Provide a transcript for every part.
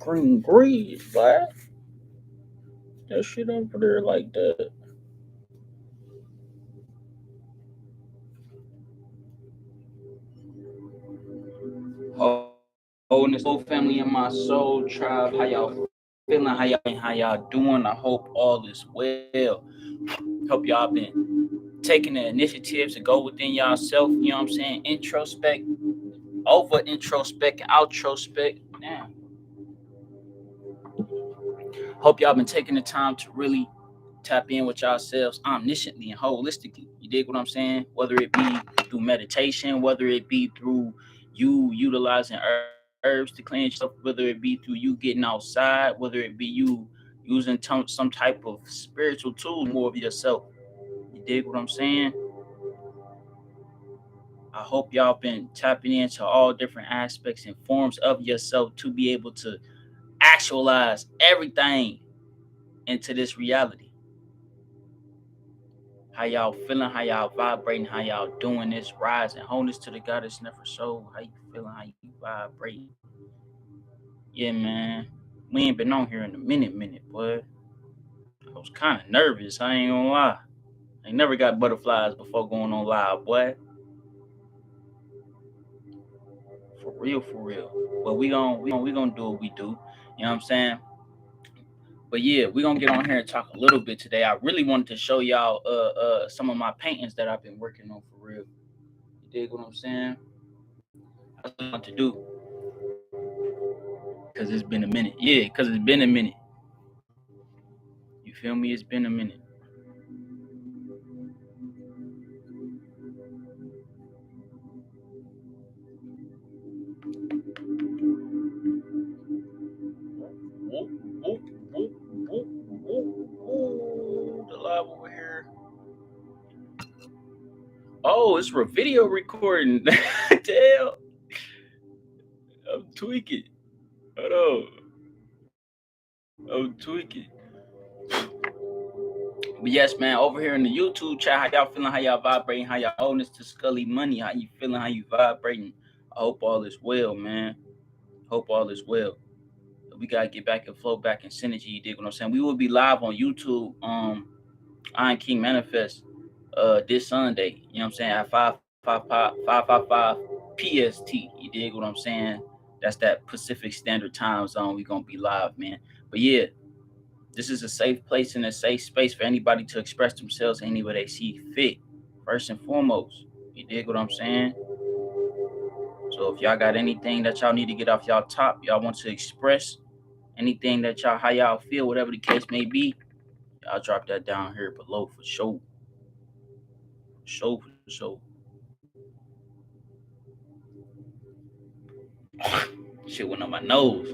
screen grease, but that shit over there like that. Holding this whole family in my soul tribe. How y'all feeling? How y'all doing? I hope all is well. Hope y'all been taking the initiatives to go within yourself. You know what I'm saying? Introspect, over introspect, and outrospect. Damn. Hope y'all been taking the time to really tap in with yourselves omnisciently and holistically. You dig what I'm saying? Whether it be through meditation, whether it be through you utilizing herbs to cleanse yourself, whether it be through you getting outside, whether it be you using some type of spiritual tool more of yourself. You dig what I'm saying? I hope y'all been tapping into all different aspects and forms of yourself to be able to actualize everything into this reality. How y'all feeling? How y'all vibrating? How y'all doing this? Rising, wholeness to the goddess never soul. How you feeling? How you vibrating? Yeah, man. We ain't been on here in a minute, boy. I was kind of nervous. I ain't gonna lie. I ain't never got butterflies before going on live, boy. For real, for real. But we gonna do what we do. You know what I'm saying? But yeah, we're gonna get on here and talk a little bit today. I really wanted to show y'all some of my paintings that I've been working on for real. You dig what I'm saying? That's what I want to do. Cause it's been a minute. Yeah, cause it's been a minute. You feel me? It's been a minute. Whoop, whoop, whoop, whoop, whoop, whoop. The live over here. Oh, it's for video recording. Damn, I'm tweaking. Hold on. I'm tweaking. But yes, man, over here in the YouTube chat, how y'all feeling? How y'all vibrating? How y'all holding this to Scully Money? How you feeling? How you vibrating? I hope all is well, man. Hope all is well. We gotta get back and flow back in synergy. You dig what I'm saying? We will be live on YouTube. Iron King Manifest. This Sunday. You know what I'm saying? At 555 PST. You dig what I'm saying? That's that Pacific Standard Time Zone. We gonna be live, man. But yeah. This is a safe place and a safe space for anybody to express themselves any way they see fit. First and foremost, you dig what I'm saying? So if y'all got anything that y'all need to get off y'all top, y'all want to express anything that y'all, how y'all feel, whatever the case may be, y'all drop that down here below for sure. For sure. Shit went on my nose.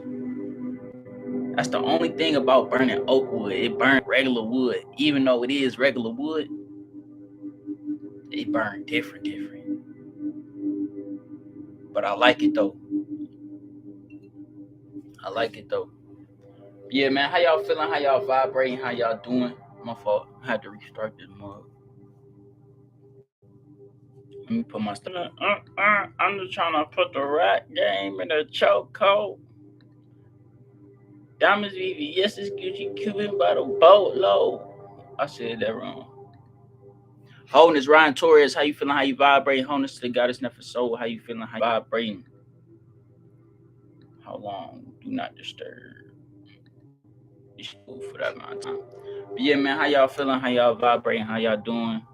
That's the only thing about burning oak wood. It burns regular wood. Even though it is regular wood, it burns different. But I like it though. Yeah, man. How y'all feeling? How y'all vibrating? How y'all doing? My fault. I had to restart this mug. Let me put my stuff. I'm just trying to put the rat game in the chokehold. Diamonds VVS is Gucci Cuban by the boatload. I said that wrong. Wholeness, Ryan Torres. How you feeling? How you vibrating? Wholeness to the goddess never soul. How you feeling? How you vibrating? How long? Do not disturb. You should move for that amount of time. But yeah, man. How y'all feeling? How y'all vibrating? How y'all doing?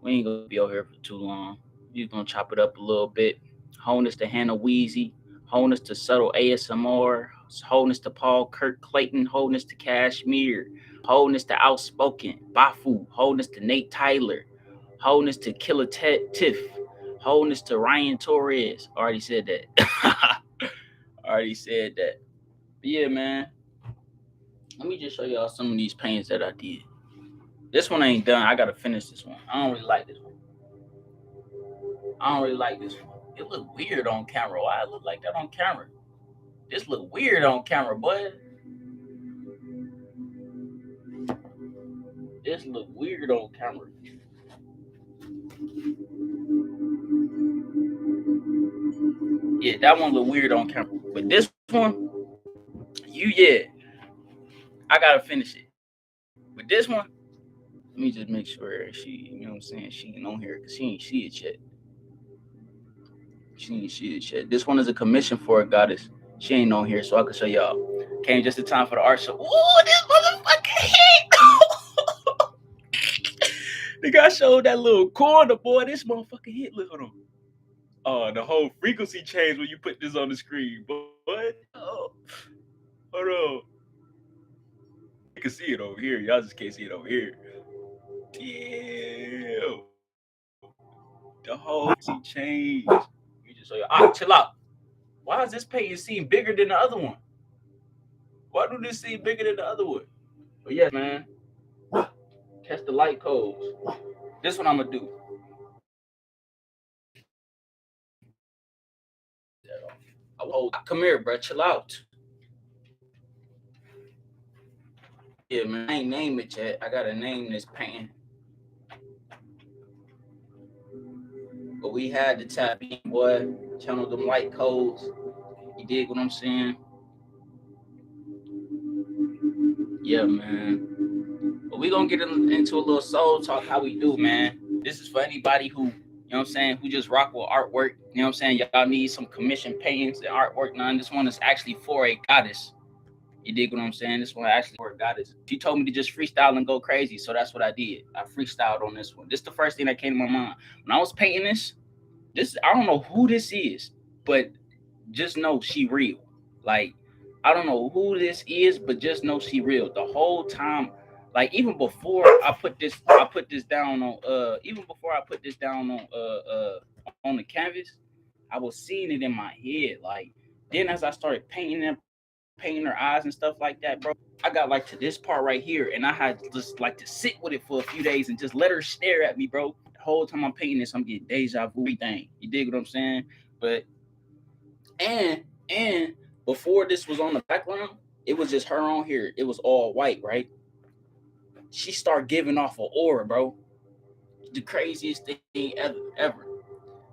We ain't gonna be over here for too long. We're gonna chop it up a little bit. Wholeness to Hannah Weezy, wholeness to Subtle ASMR, wholeness to Paul Kirk Clayton, wholeness to Cashmere, wholeness to Outspoken, Bafu, wholeness to Nate Tyler, wholeness to Killer Tiff, wholeness to Ryan Torres. Already said that. But yeah, man. Let me just show y'all some of these paintings that I did. This one ain't done. I gotta finish this one. I don't really like this one. It look weird on camera. Why it look like that on camera? This look weird on camera, boy. This look weird on camera. Yeah, that one look weird on camera. But this one, Yeah, I gotta finish it. With this one, let me just make sure she, you know what I'm saying, she ain't on here because she ain't see it yet. She ain't see it yet. This one is a commission for a goddess. She ain't on here, so I can show y'all. Came just in time for the art show. Ooh, this motherfucking hit! The guy showed that little corner, boy. This motherfucking hit. Look at him. Oh, the whole frequency changed when you put this on the screen, boy. Oh, hold on. You can see it over here. Y'all just can't see it over here. Damn. The whole frequency changed. You just so chill out. Why is this painting seem bigger than the other one? Why do this seem bigger than the other one? But yeah, man. Catch the light codes. This one I'm gonna do. Oh, come here, bro. Chill out. Yeah, man. I ain't name it yet. I gotta name this painting. But we had to tap in, boy. Channel them light codes. You dig what I'm saying? Yeah, man. But we gonna get into a little soul talk. How we do, man. This is for anybody who, you know what I'm saying, who just rock with artwork. You know what I'm saying? Y'all need some commission paintings and artwork. Now, this one is actually for a goddess. You dig what I'm saying? This one actually for a goddess. She told me to just freestyle and go crazy, so that's what I did. I freestyled on this one. This is the first thing that came to my mind. When I was painting this, I don't know who this is, but just know she real. Like, I don't know who this is, but just know she real. The whole time, like even before I put this down on even before I put this down on the canvas, I was seeing it in my head. Like then as I started painting her eyes and stuff like that, bro, I got like to this part right here, and I had just like to sit with it for a few days and just let her stare at me, bro. The whole time I'm painting this, I'm getting deja vu everything. You dig what I'm saying? But and before this was on the background, it was just her on here. It was all white, right? She started giving off an aura, bro. The craziest thing ever.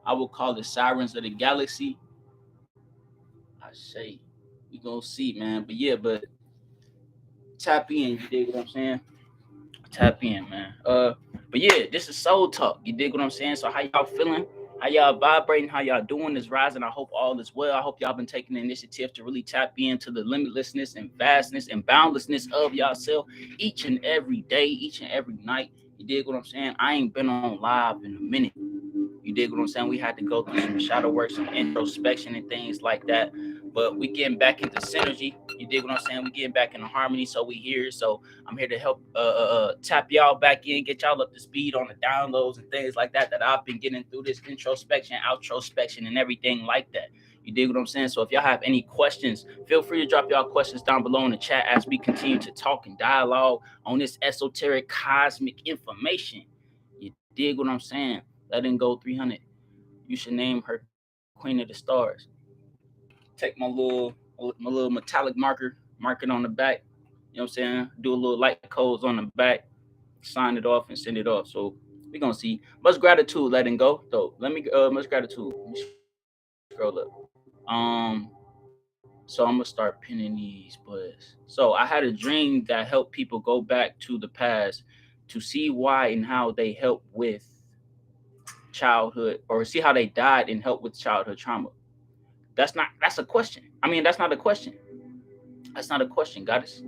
I would call it Sirens of the Galaxy. I say, we gonna see, man. But yeah, but tap in. You dig what I'm saying? Tap in, man. But yeah, this is soul talk. You dig what I'm saying? So how y'all feeling? How y'all vibrating? How y'all doing this rising? I hope all is well. I hope y'all been taking the initiative to really tap into the limitlessness and vastness and boundlessness of yourself each and every day, each and every night. You dig what I'm saying? I ain't been on live in a minute. You dig what I'm saying? We had to go through some shadow work, some introspection and things like that. But we getting back into synergy. You dig what I'm saying? We getting back into harmony. So we here. So I'm here to help tap y'all back in, get y'all up to speed on the downloads and things like that I've been getting through this introspection, outrospection, and everything like that. You dig what I'm saying? So if y'all have any questions, feel free to drop y'all questions down below in the chat as we continue to talk and dialogue on this esoteric cosmic information. You dig what I'm saying? Letting go 300. You should name her Queen of the Stars. Take my little metallic marker, mark it on the back. You know what I'm saying? Do a little light codes on the back, sign it off and send it off. So we're gonna see. Much gratitude letting go. Though let me much gratitude. Let me scroll up. So I'm gonna start pinning these bullets. So I had a dream that helped people go back to the past to see why and how they help with childhood or see how they died and help with childhood trauma. That's a question. I mean, that's not a question. That's not a question, goddess.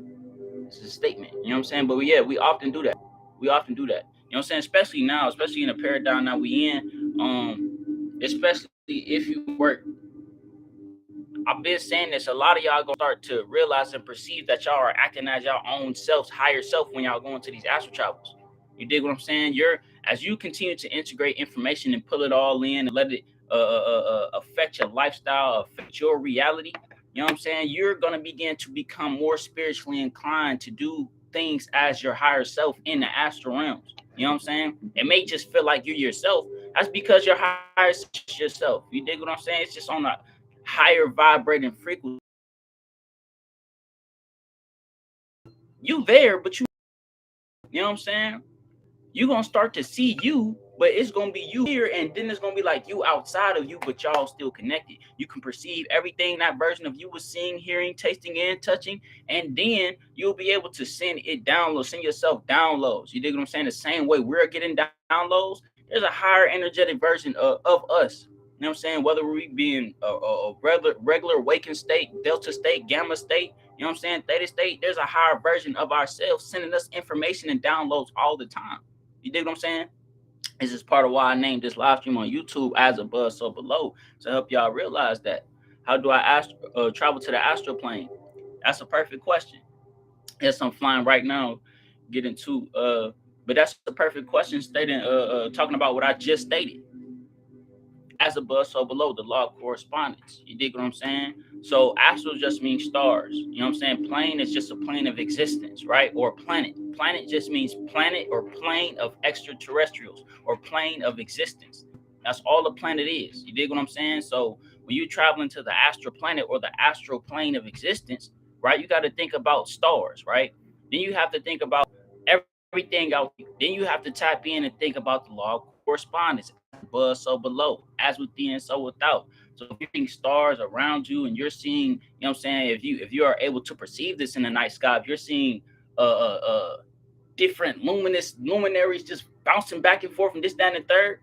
It's a statement. You know what I'm saying? But yeah, we often do that. We often do that. You know what I'm saying? Especially now, especially in the paradigm that we in. Especially if you work. I've been saying this. A lot of y'all gonna start to realize and perceive that y'all are acting as y'all own selves, higher self when y'all going to these astral travels. You dig what I'm saying? As you continue to integrate information and pull it all in and let it affect your lifestyle, affect your reality. You know what I'm saying? You're gonna begin to become more spiritually inclined to do things as your higher self in the astral realms. You know what I'm saying? It may just feel like you're yourself. That's because your higher self is yourself. You dig what I'm saying? It's just on a higher vibrating frequency. You there, but you know what I'm saying? You're gonna start to see you but it's gonna be you here, and then it's gonna be like you outside of you, but y'all still connected. You can perceive everything that version of you was seeing, hearing, tasting, and touching, and then you'll be able to send it downloads, send yourself downloads. You dig what I'm saying? The same way we're getting downloads, there's a higher energetic version of us. You know what I'm saying? Whether we be in a regular waking state, delta state, gamma state, you know what I'm saying, theta state, there's a higher version of ourselves sending us information and downloads all the time. You dig what I'm saying? This is part of why I named this live stream on YouTube As Above, So Below, to help y'all realize that. How do I travel to the astral plane? That's a perfect question. Yes, I'm flying right now, getting to but that's a perfect question, stating talking about what I just stated. As above, so below, the law of correspondence. You dig what I'm saying? So astral just means stars. You know what I'm saying? Plane is just a plane of existence, right? Or planet. Planet just means planet or plane of extraterrestrials or plane of existence. That's all a planet is. You dig what I'm saying? So when you're traveling to the astral planet or the astral plane of existence, right, you got to think about stars, right? Then you have to think about everything out. Then you have to tap in and think about the law of correspondence, as above, so below, as within, so without. So if you're seeing stars around you and you're seeing, you know what I'm saying, if you are able to perceive this in the night sky, if you're seeing different luminous luminaries just bouncing back and forth from this, that, and the third,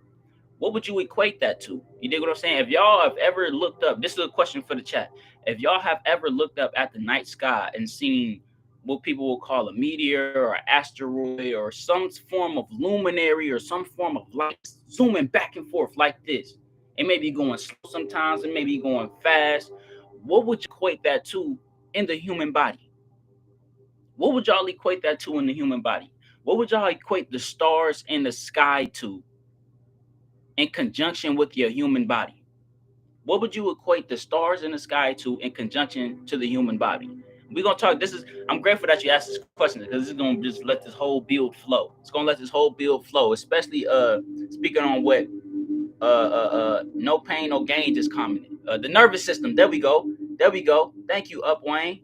what would you equate that to? You dig what I'm saying? If y'all have ever looked up, this is a question for the chat. If y'all have ever looked up at the night sky and seen what people will call a meteor or asteroid or some form of luminary or some form of light zooming back and forth like this, it may be going slow sometimes, it may be going fast. What would you equate that to in the human body? What would y'all equate that to in the human body? What would y'all equate the stars in the sky to in conjunction with your human body? What would you equate the stars in the sky to in conjunction to the human body? We're gonna talk. This is I'm grateful that you asked this question because this is gonna just let this whole build flow. It's gonna let this whole build flow, especially speaking on what no pain, no gain just commented. The nervous system. There we go. There we go. Thank you, Up Wayne.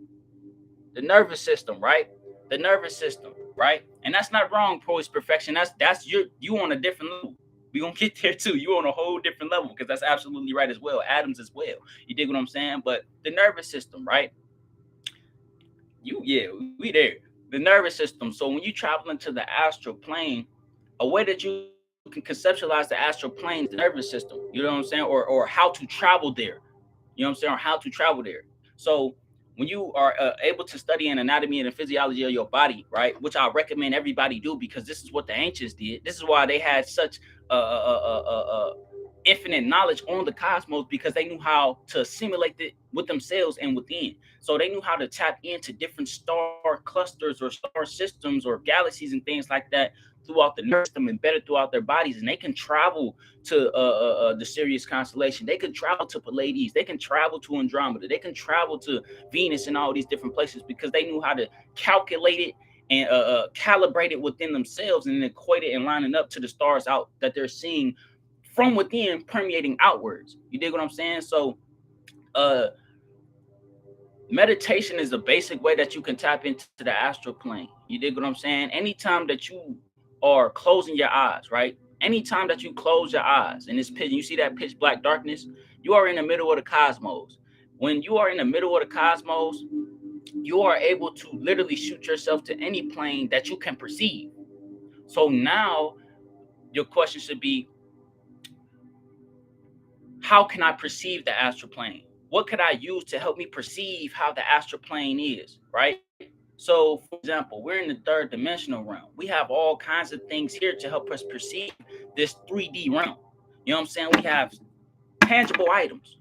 The nervous system, right? The nervous system, right? And that's not wrong, poised perfection. That's you on a different level. We gonna get there too. You on a whole different level because that's absolutely right as well. Adams as well. You dig what I'm saying? But the nervous system, right? We there. The nervous system. So when you travel into the astral plane, a way that you can conceptualize the astral plane is the nervous system. You know what I'm saying? Or how to travel there. You know what I'm saying? Or how to travel there. So when you are able to study an anatomy and the physiology of your body, right, which I recommend everybody do because this is what the ancients did. This is why they had such infinite knowledge on the cosmos because they knew how to assimilate it with themselves and within. So they knew how to tap into different star clusters or star systems or galaxies and things like that throughout the nervous system embedded throughout their bodies, and they can travel to the Sirius constellation. They can travel to Pleiades. They can travel to Andromeda. They can travel to Venus and all these different places because they knew how to calculate it and calibrate it within themselves and then equate it and lining up to the stars out that they're seeing from within permeating outwards. You dig what I'm saying? So meditation is a basic way that you can tap into the astral plane. You dig what I'm saying? Anytime that you are closing your eyes, right? Anytime that you close your eyes and it's pitch, you see that pitch black darkness, you are in the middle of the cosmos. When you are in the middle of the cosmos, you are able to literally shoot yourself to any plane that you can perceive. So now your question should be, how can I perceive the astral plane? What could I use to help me perceive how the astral plane is, right? So, for example, we're in the third dimensional realm. We have all kinds of things here to help us perceive this 3D realm. You know what I'm saying? We have tangible items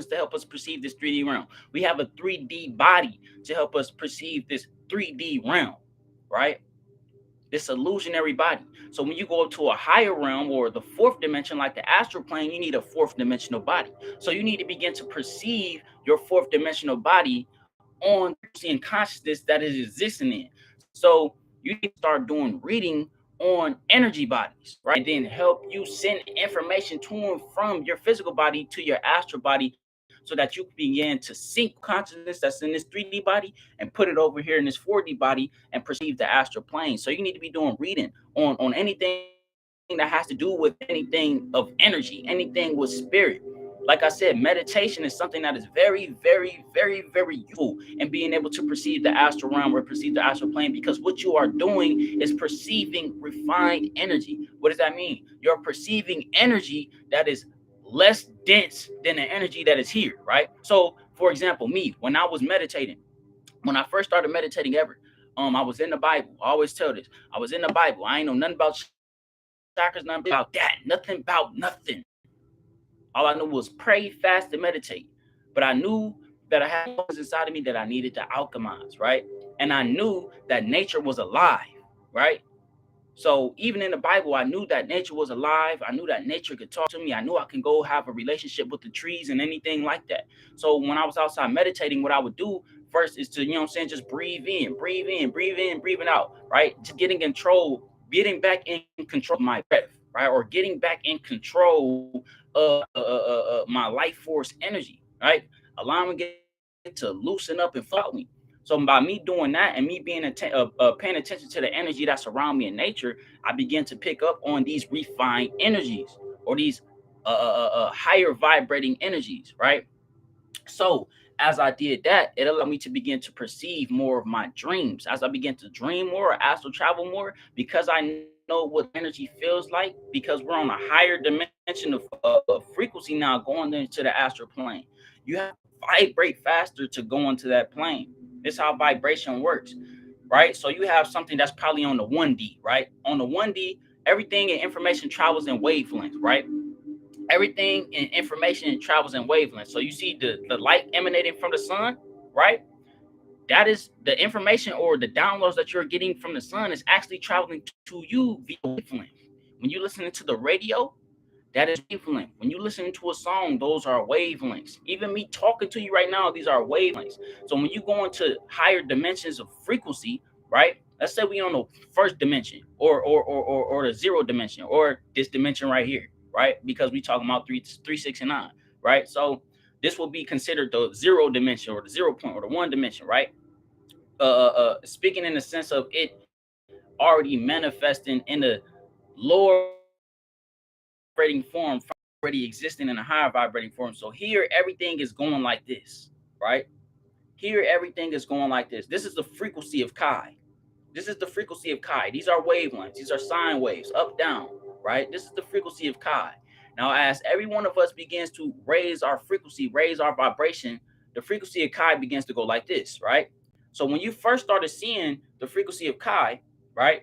to help us perceive this 3D realm. We have a 3D body to help us perceive this 3D realm, right? This illusionary body. So when you go up to a higher realm or the fourth dimension, like the astral plane, you need a fourth dimensional body. So you need to begin to perceive your fourth dimensional body on seeing consciousness that is existing in. So you need to start doing reading on energy bodies, right? And then help you send information to and from your physical body to your astral body so that you can begin to sync consciousness that's in this 3D body and put it over here in this 4D body and perceive the astral plane. So you need to be doing reading on anything that has to do with that has to do with anything of energy, anything with spirit. Like I said, meditation is something that is very, very, very, very useful in being able to perceive the astral realm or perceive the astral plane, because what you are doing is perceiving refined energy. What does that mean? You're perceiving energy that is less dense than the energy that is here, right? So, for example, me, when I was meditating, when I first started meditating ever, I was in the Bible. I always tell this. I was in the Bible. I ain't know nothing about chakras, nothing about that, nothing about nothing. All I knew was pray, fast, and meditate. But I knew that I had things inside of me that I needed to alchemize, right? And I knew that nature was alive, right? So even in the Bible, I knew that nature was alive. I knew that nature could talk to me. I knew I can go have a relationship with the trees and anything like that. So when I was outside meditating, what I would do first is to, just breathe in, breathe in, breathe in, breathing out, right? Just getting back in control of my breath, right? Or getting back in control of my life force energy, right? Allowing it to loosen up and follow me. So by me doing that and me being paying attention to the energy that's around me in nature, I begin to pick up on these refined energies or these higher vibrating energies, right? So as I did that, it allowed me to begin to perceive more of my dreams. As I began to dream more, astral travel more, because I know what energy feels like, because we're on a higher dimension of frequency now going into the astral plane. You have to vibrate faster to go into that plane. This is how vibration works, right? So you have something that's probably on the 1D, right? On the 1D, everything and information travels in wavelengths, right? Everything in information travels in wavelengths. So you see the light emanating from the sun, right? That is the information or the downloads that you're getting from the sun is actually traveling to you via wavelength. When you're listening to the radio, that is wavelength. When you listen to a song, those are wavelengths. Even me talking to you right now, these are wavelengths. So when you go into higher dimensions of frequency, right? Let's say we on the first dimension or the zero dimension or this dimension right here, right? Because we talking about three, 6, and 9, right? So this will be considered the zero dimension or the 0 point or the 1 dimension, right? Speaking in the sense of it already manifesting in the lower vibrating form, already existing in a higher vibrating form. So here everything is going like this, right? Here everything is going like this. This is the frequency of Chi. This is the frequency of Chi. These are wavelengths. These are sine waves, up, down, right? This is the frequency of Chi. Now, as every one of us begins to raise our frequency, raise our vibration, the frequency of Chi begins to go like this, right? So when you first started seeing the frequency of Chi, right?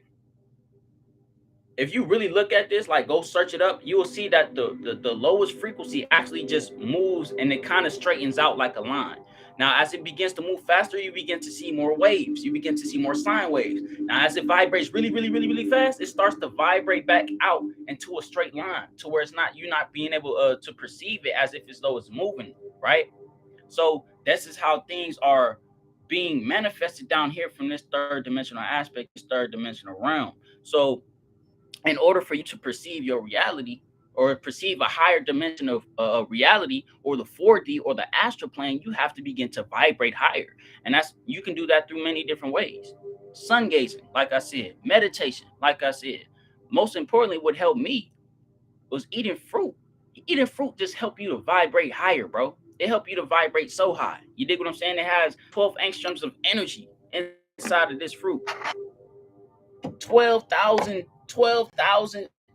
If you really look at this, like go search it up, you will see that the lowest frequency actually just moves and it kind of straightens out like a line. Now, as it begins to move faster, you begin to see more waves. You begin to see more sine waves. Now, as it vibrates really, really, really, really fast, it starts to vibrate back out into a straight line to where you're not being able to perceive it as if as though it's moving, right? So this is how things are being manifested down here from this third dimensional aspect, this third dimensional realm. So in order for you to perceive your reality or perceive a higher dimension of reality or the 4D or the astral plane, you have to begin to vibrate higher. And you can do that through many different ways. Sun gazing, like I said, meditation, like I said. Most importantly, what helped me was eating fruit. Eating fruit just help you to vibrate higher, bro. It help you to vibrate so high. You dig what I'm saying? It has 12 angstroms of energy inside of this fruit. 12,000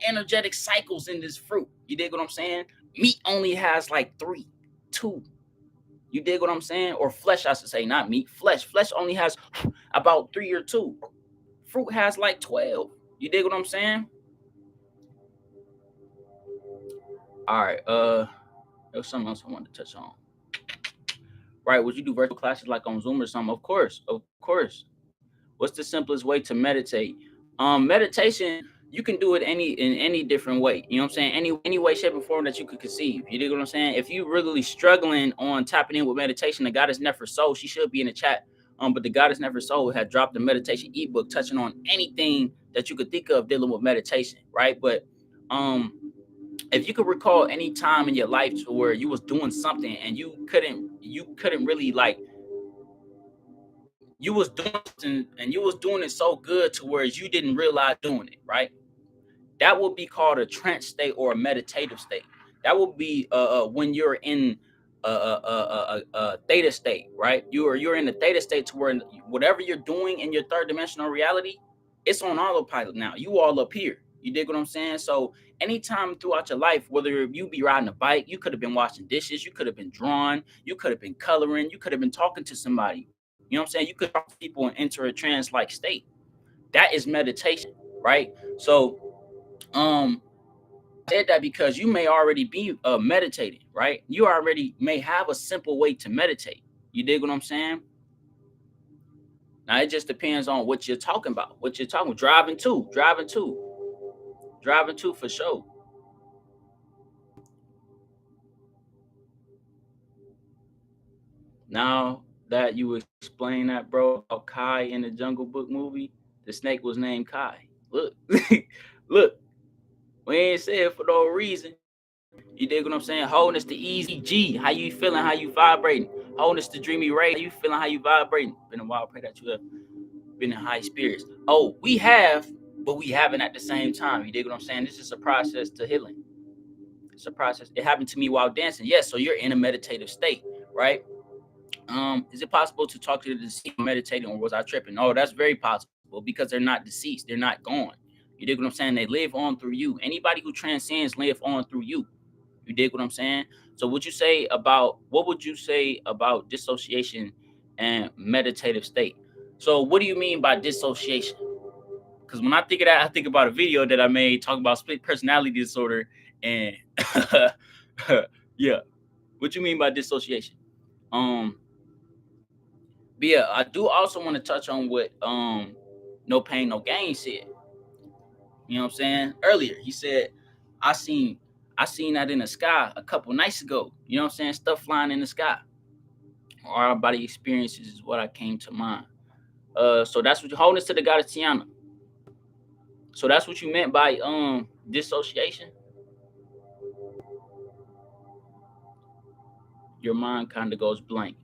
energetic cycles in this fruit. You dig what I'm saying? Meat only has like 3, 2. You dig what I'm saying? Or flesh, I should say, not meat. Flesh. Flesh only has about 3 or 2. Fruit has like 12. You dig what I'm saying? All right. There was something else I wanted to touch on. Right. Would you do virtual classes like on Zoom or something? Of course. Of course. What's the simplest way to meditate? Meditation, you can do it in any different way. You know what I'm saying? Any way, shape, or form that you could conceive. You dig what I'm saying? If you really struggling on tapping in with meditation, the Goddess Never Soul, she should be in the chat. But the Goddess Never Soul had dropped a meditation ebook touching on anything that you could think of dealing with meditation, right? But if you could recall any time in your life to where you was doing something and you couldn't really like, you was doing something and you was doing it so good to where you didn't realize doing it, right? that will be called a trance state or a meditative state. That will be when you're in a theta state, right? You're in the theta state to where whatever you're doing in your third dimensional reality, it's on autopilot now. You all up here. You dig what I'm saying? So anytime throughout your life, whether you be riding a bike, you could have been washing dishes, you could have been drawing, you could have been coloring, you could have been talking to somebody. You know what I'm saying? You could talk to people and enter a trance-like state. That is meditation, right? So I said that because you may already be meditating, right? You already may have a simple way to meditate. You dig what I'm saying? Now it just depends on what you're talking about. What you're talking about. Driving too for sure. Now that you explain that, bro, about Kai in the Jungle Book movie, the snake was named Kai. Look, look, we ain't say it for no reason. You dig what I'm saying? Wholeness to easy G. How you feeling? How you vibrating? Wholeness to dreamy Ray. How you feeling? How you vibrating? Been a while. Pray that you have been in high spirits. Oh, we have, but we haven't at the same time. You dig what I'm saying? This is a process to healing. It's a process. It happened to me while dancing. Yes, so you're in a meditative state, right? Is it possible to talk to the deceased meditating, or was I tripping? Oh, that's very possible because they're not deceased. They're not gone. You dig what I'm saying? They live on through you. Anybody who transcends live on through you. You dig what I'm saying? So what would you say about dissociation and meditative state? So what do you mean by dissociation? Because when I think of that, I think about a video that I made talking about split personality disorder and yeah. What you mean by dissociation? Um but yeah, I do also want to touch on what No Pain No Gain said. You know what I'm saying? Earlier, he said, I seen I seen that in the sky a couple nights ago. You know what I'm saying? Stuff flying in the sky. Our body experiences is what I came to mind. So that's what wholeness to the goddess Tiana. So that's what you meant by dissociation. Your mind kind of goes blank.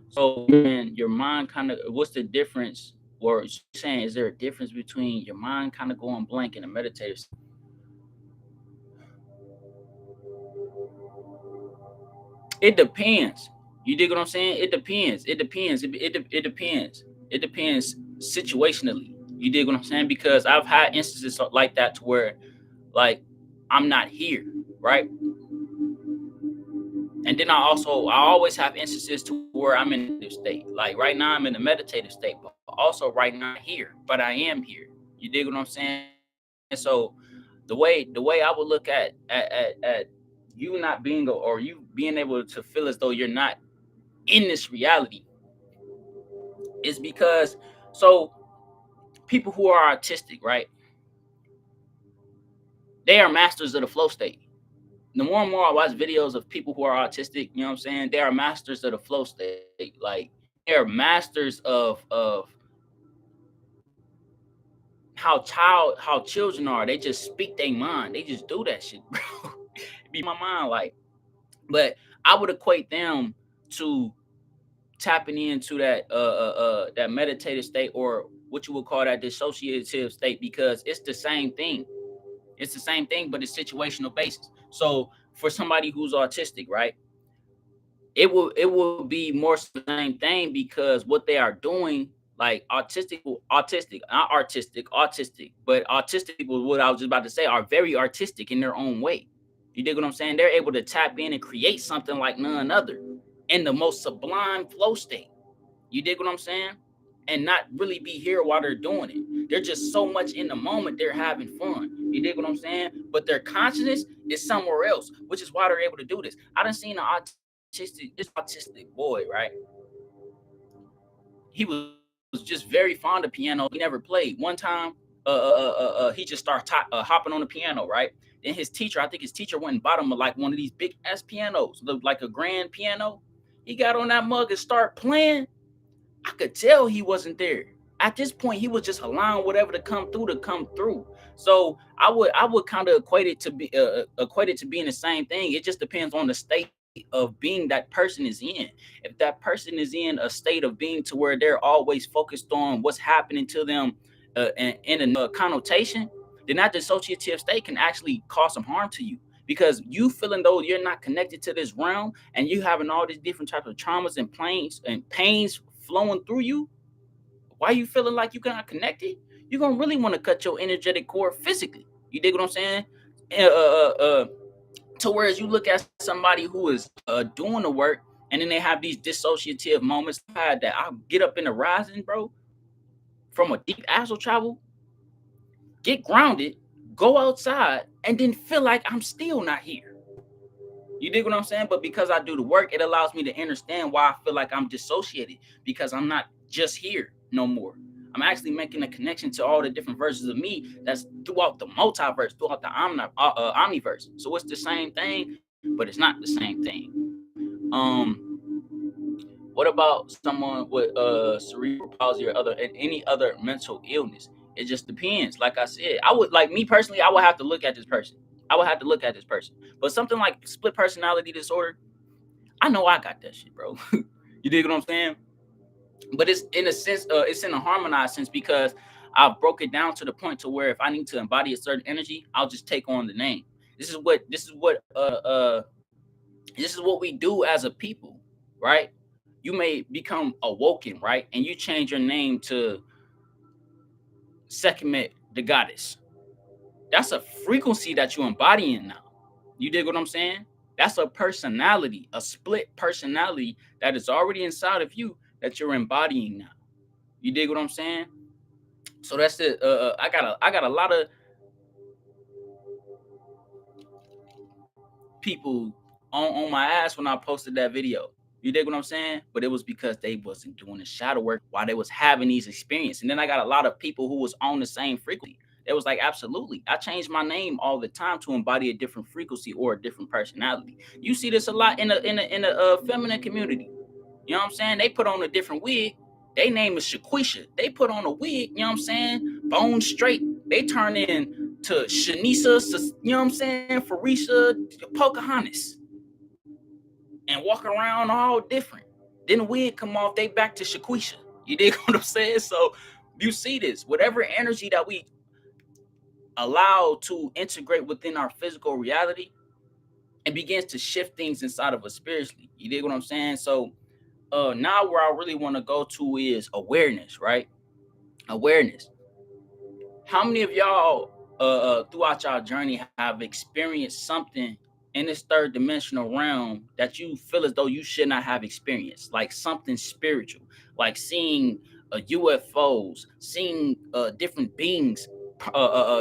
So man, your mind kind of what's the difference? Or saying is there a difference between your mind kind of going blank and a meditative? It depends. You dig what I'm saying? It depends. It depends. It depends. It depends situationally. You dig what I'm saying? Because I've had instances like that to where, like, I'm not here, right? And then I always have instances to where I'm in this state. Like right now, I'm in a meditative state, but also right now here, but I am here. You dig what I'm saying? And so the way I would look at you not being or you being able to feel as though you're not in this reality is because so people who are artistic, right? They are masters of the flow state. The more and more I watch videos of people who are autistic, you know what I'm saying? They are masters of the flow state. Like they're masters of how children are. They just speak their mind. They just do that shit, bro. It be my mind like, but I would equate them to tapping into that meditative state or what you would call that dissociative state because it's the same thing. It's the same thing, but it's situational basis. So for somebody who's autistic, right? It will be more the same thing because what they are doing, like autistic, not artistic, autistic, but autistic people, what I was just about to say, are very artistic in their own way. You dig what I'm saying? They're able to tap in and create something like none other in the most sublime flow state. You dig what I'm saying? And not really be here while they're doing it. They're just so much in the moment, they're having fun. You dig what I'm saying? But their consciousness is somewhere else, which is why they're able to do this. I done seen this autistic boy, right? He was just very fond of piano. He never played. One time, he just started hopping on the piano, right? Then his teacher, I think his teacher went and bought him like one of these big ass pianos, like a grand piano. He got on that mug and start playing. I could tell he wasn't there. At this point, he was just allowing whatever to come through. So I would kind of equate it to being the same thing. It just depends on the state of being that person is in. If that person is in a state of being to where they're always focused on what's happening to them in a connotation, then that dissociative state can actually cause some harm to you, because you feeling though you're not connected to this realm, and you having all these different types of traumas and pains flowing through you. Why you feeling like you're not connected? You're gonna really want to cut your energetic cord physically. You dig what I'm saying? Uh, uh, uh, uh, to whereas you look at somebody who is doing the work, and then they have these dissociative moments. I had that. I'll get up in the rising, bro, from a deep astral travel, get grounded, go outside, and then feel like I'm still not here. You dig what I'm saying? But because I do the work, it allows me to understand why I feel like I'm dissociated, because I'm not just here no more. I'm actually making a connection to all the different versions of me that's throughout the multiverse, throughout the omniverse. So it's the same thing, but it's not the same thing. What about someone with cerebral palsy or any other mental illness? It just depends. Like I said, I would, like me personally, I would have to look at this person. I would have to look at this person. But something like split personality disorder, I know I got that shit, bro. You dig what I'm saying? But it's in a sense, it's in a harmonized sense, because I broke it down to the point to where if I need to embody a certain energy, I'll just take on the name. This is what we do as a people, right? You may become awoken, right? And you change your name to Sekhmet the goddess. That's a frequency that you're embodying now. You dig what I'm saying? That's a personality, a split personality that is already inside of you that you're embodying now. You dig what I'm saying? So that's it. I got a lot of people on my ass when I posted that video. You dig what I'm saying? But it was because they wasn't doing the shadow work while they was having these experiences. And then I got a lot of people who was on the same frequency. It was like, absolutely. I change my name all the time to embody a different frequency or a different personality. You see this a lot in the feminine community. You know what I'm saying? They put on a different wig. They name is Shaquisha. They put on a wig, you know what I'm saying? Bone straight. They turn in to Shanisa, you know what I'm saying? Farisha, Pocahontas, and walk around all different. Then the wig come off, they back to Shaquisha. You dig what I'm saying? So you see this. Whatever energy that we allow to integrate within our physical reality, it begins to shift things inside of us spiritually. You dig what I'm saying? So now where I really want to go to is awareness, right? Awareness. How many of y'all throughout y'all journey have experienced something in this third dimensional realm that you feel as though you should not have experienced, like something spiritual, like seeing UFOs, seeing different beings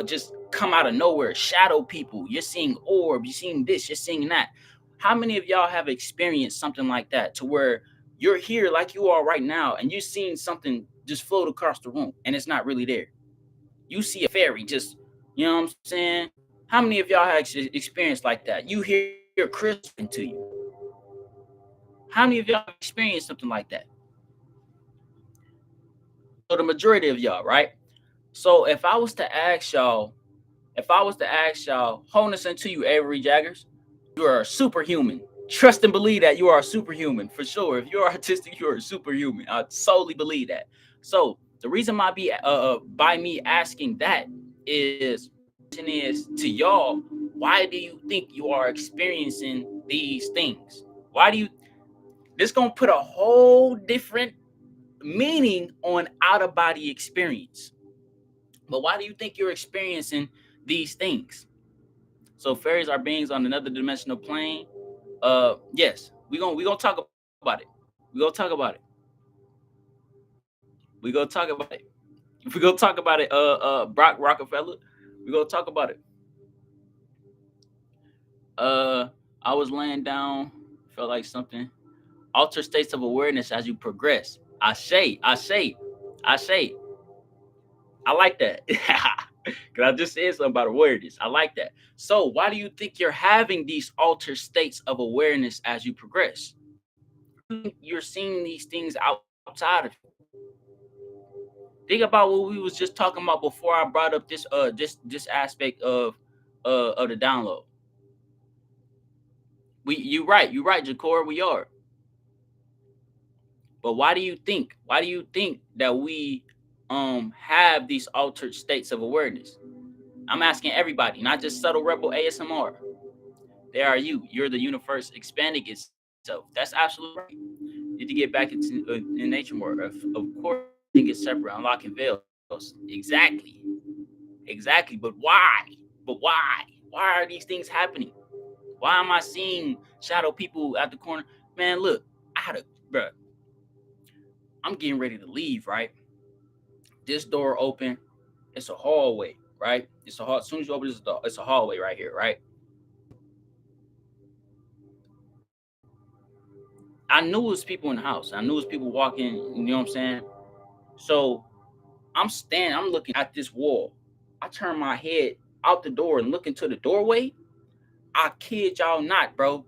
just come out of nowhere, shadow people? You're seeing orbs, you're seeing this, you're seeing that. How many of y'all have experienced something like that, to where you're here like you are right now, and you're seeing something just float across the room and it's not really there? You see a fairy just, you know what I'm saying? How many of y'all have experienced like that? You hear Chris to you. How many of y'all have experienced something like that? So the majority of y'all, right? So if I was to ask y'all, wholeness into you, Avery Jaggers, you are a superhuman. Trust and believe that you are a superhuman for sure. If you're artistic, you're a superhuman. I solely believe that. So the reason by me asking that is to y'all, why do you think you are experiencing these things? Why do you? This gonna put a whole different meaning on out of body experience. But why do you think you're experiencing these things? So fairies are beings on another dimensional plane. Yes, we gonna talk about it. We gonna talk about it. We gonna talk about it. We gonna talk about it. Brock Rockefeller. We gonna talk about it. Uh, I was laying down, felt like something. Alter states of awareness as you progress. I say. I like that. Cause I just said something about awareness. I like that. So why do you think you're having these altered states of awareness as you progress? You're seeing these things outside of you. Think about what we was just talking about before I brought up this aspect of the download. You're right, Jakor, we are. But why do you think? Why do you think that we have these altered states of awareness? I'm asking everybody, not just Subtle Rebel ASMR. There are you. You're the universe expanding itself. That's absolutely right. You need to get back into in nature more. Of course, everything is separate, unlocking veils. Exactly. Exactly. But why? But why? Why are these things happening? Why am I seeing shadow people at the corner? Man, look, I had a bruh. I'm getting ready to leave, right? This door open. It's a hallway, right? It's a hall. As soon as you open this door, it's a hallway right here, right? I knew it was people in the house. I knew it was people walking. You know what I'm saying? So I'm looking at this wall. I turn my head out the door and look into the doorway. I kid y'all not, bro.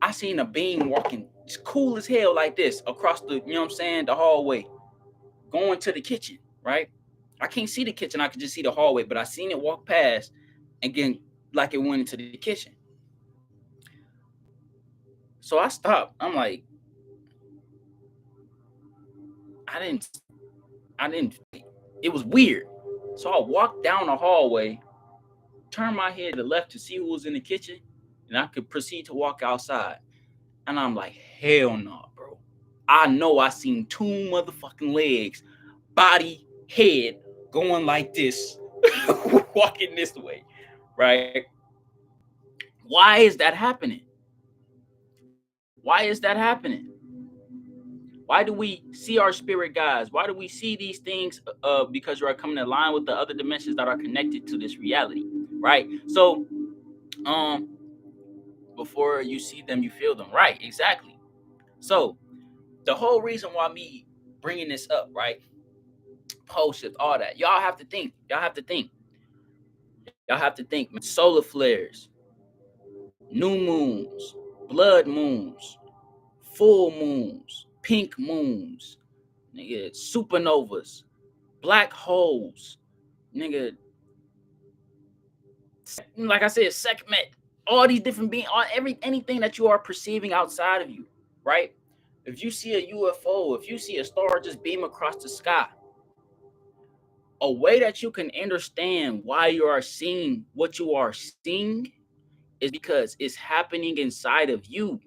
I seen a being walking, it's cool as hell like this across the, you know what I'm saying, the hallway, going to the kitchen, right? I can't see the kitchen, I could just see the hallway, but I seen it walk past and then like it went into the kitchen. So I stopped. I'm like, I didn't, I didn't, it was weird. So I walked down the hallway, turned my head to the left to see who was in the kitchen, and I could proceed to walk outside. And I'm like, hell no, bro. I know I seen two motherfucking legs, body, head, going like this, walking this way, right? Why is that happening? Why is that happening? Why do we see our spirit guides? Why do we see these things? Because you are coming in line with the other dimensions that are connected to this reality, right? So, um, before you see them, you feel them, right? Exactly. So, the whole reason why me bringing this up, right? Pole shift, all that. Y'all have to think. Y'all have to think. Y'all have to think. Solar flares, new moons, blood moons, full moons, pink moons, nigga, supernovas, black holes, nigga. Like I said, Sekhmet, all these different beings, anything that you are perceiving outside of you, right? If you see a UFO, if you see a star just beam across the sky, a way that you can understand why you are seeing what you are seeing is because it's happening inside of you.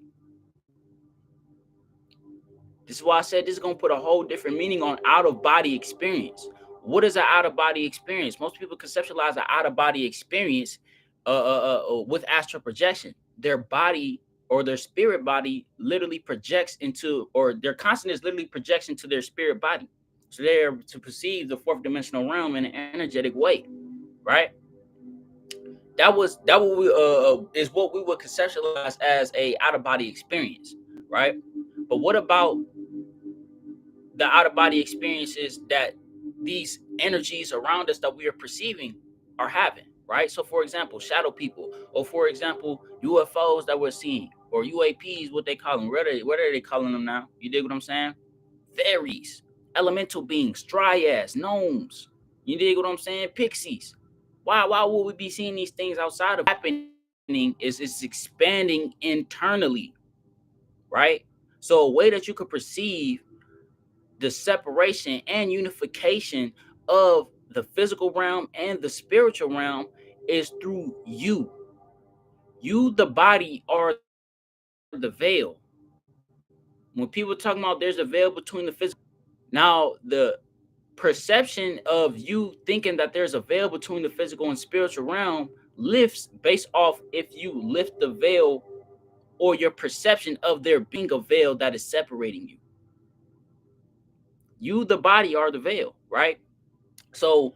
This is why I said this is going to put a whole different meaning on out of body experience. What is an out of body experience? Most people conceptualize an out of body experience with astral projection. Their body or their spirit body literally projects into, or their consciousness literally projects into their spirit body. So they're to perceive the fourth dimensional realm in an energetic way, right? That what we is what we would conceptualize as a out of body experience, right? But what about the out of body experiences that these energies around us that we are perceiving are having, right? So, for example, shadow people, or for example, UFOs that we're seeing, or UAPs, what they call them. What are they calling them now? You dig what I'm saying? Fairies, elemental beings, dryads, gnomes. You dig what I'm saying? Pixies. Why would we be seeing these things outside of happening? Is it's expanding internally, right? So a way that you could perceive the separation and unification of the physical realm and the spiritual realm is through you. You, the body, are the veil. When people talk about there's a veil between the physical, now the perception of you thinking that there's a veil between the physical and spiritual realm lifts based off if you lift the veil or your perception of there being a veil that is separating you. You, the body, are the veil, right? So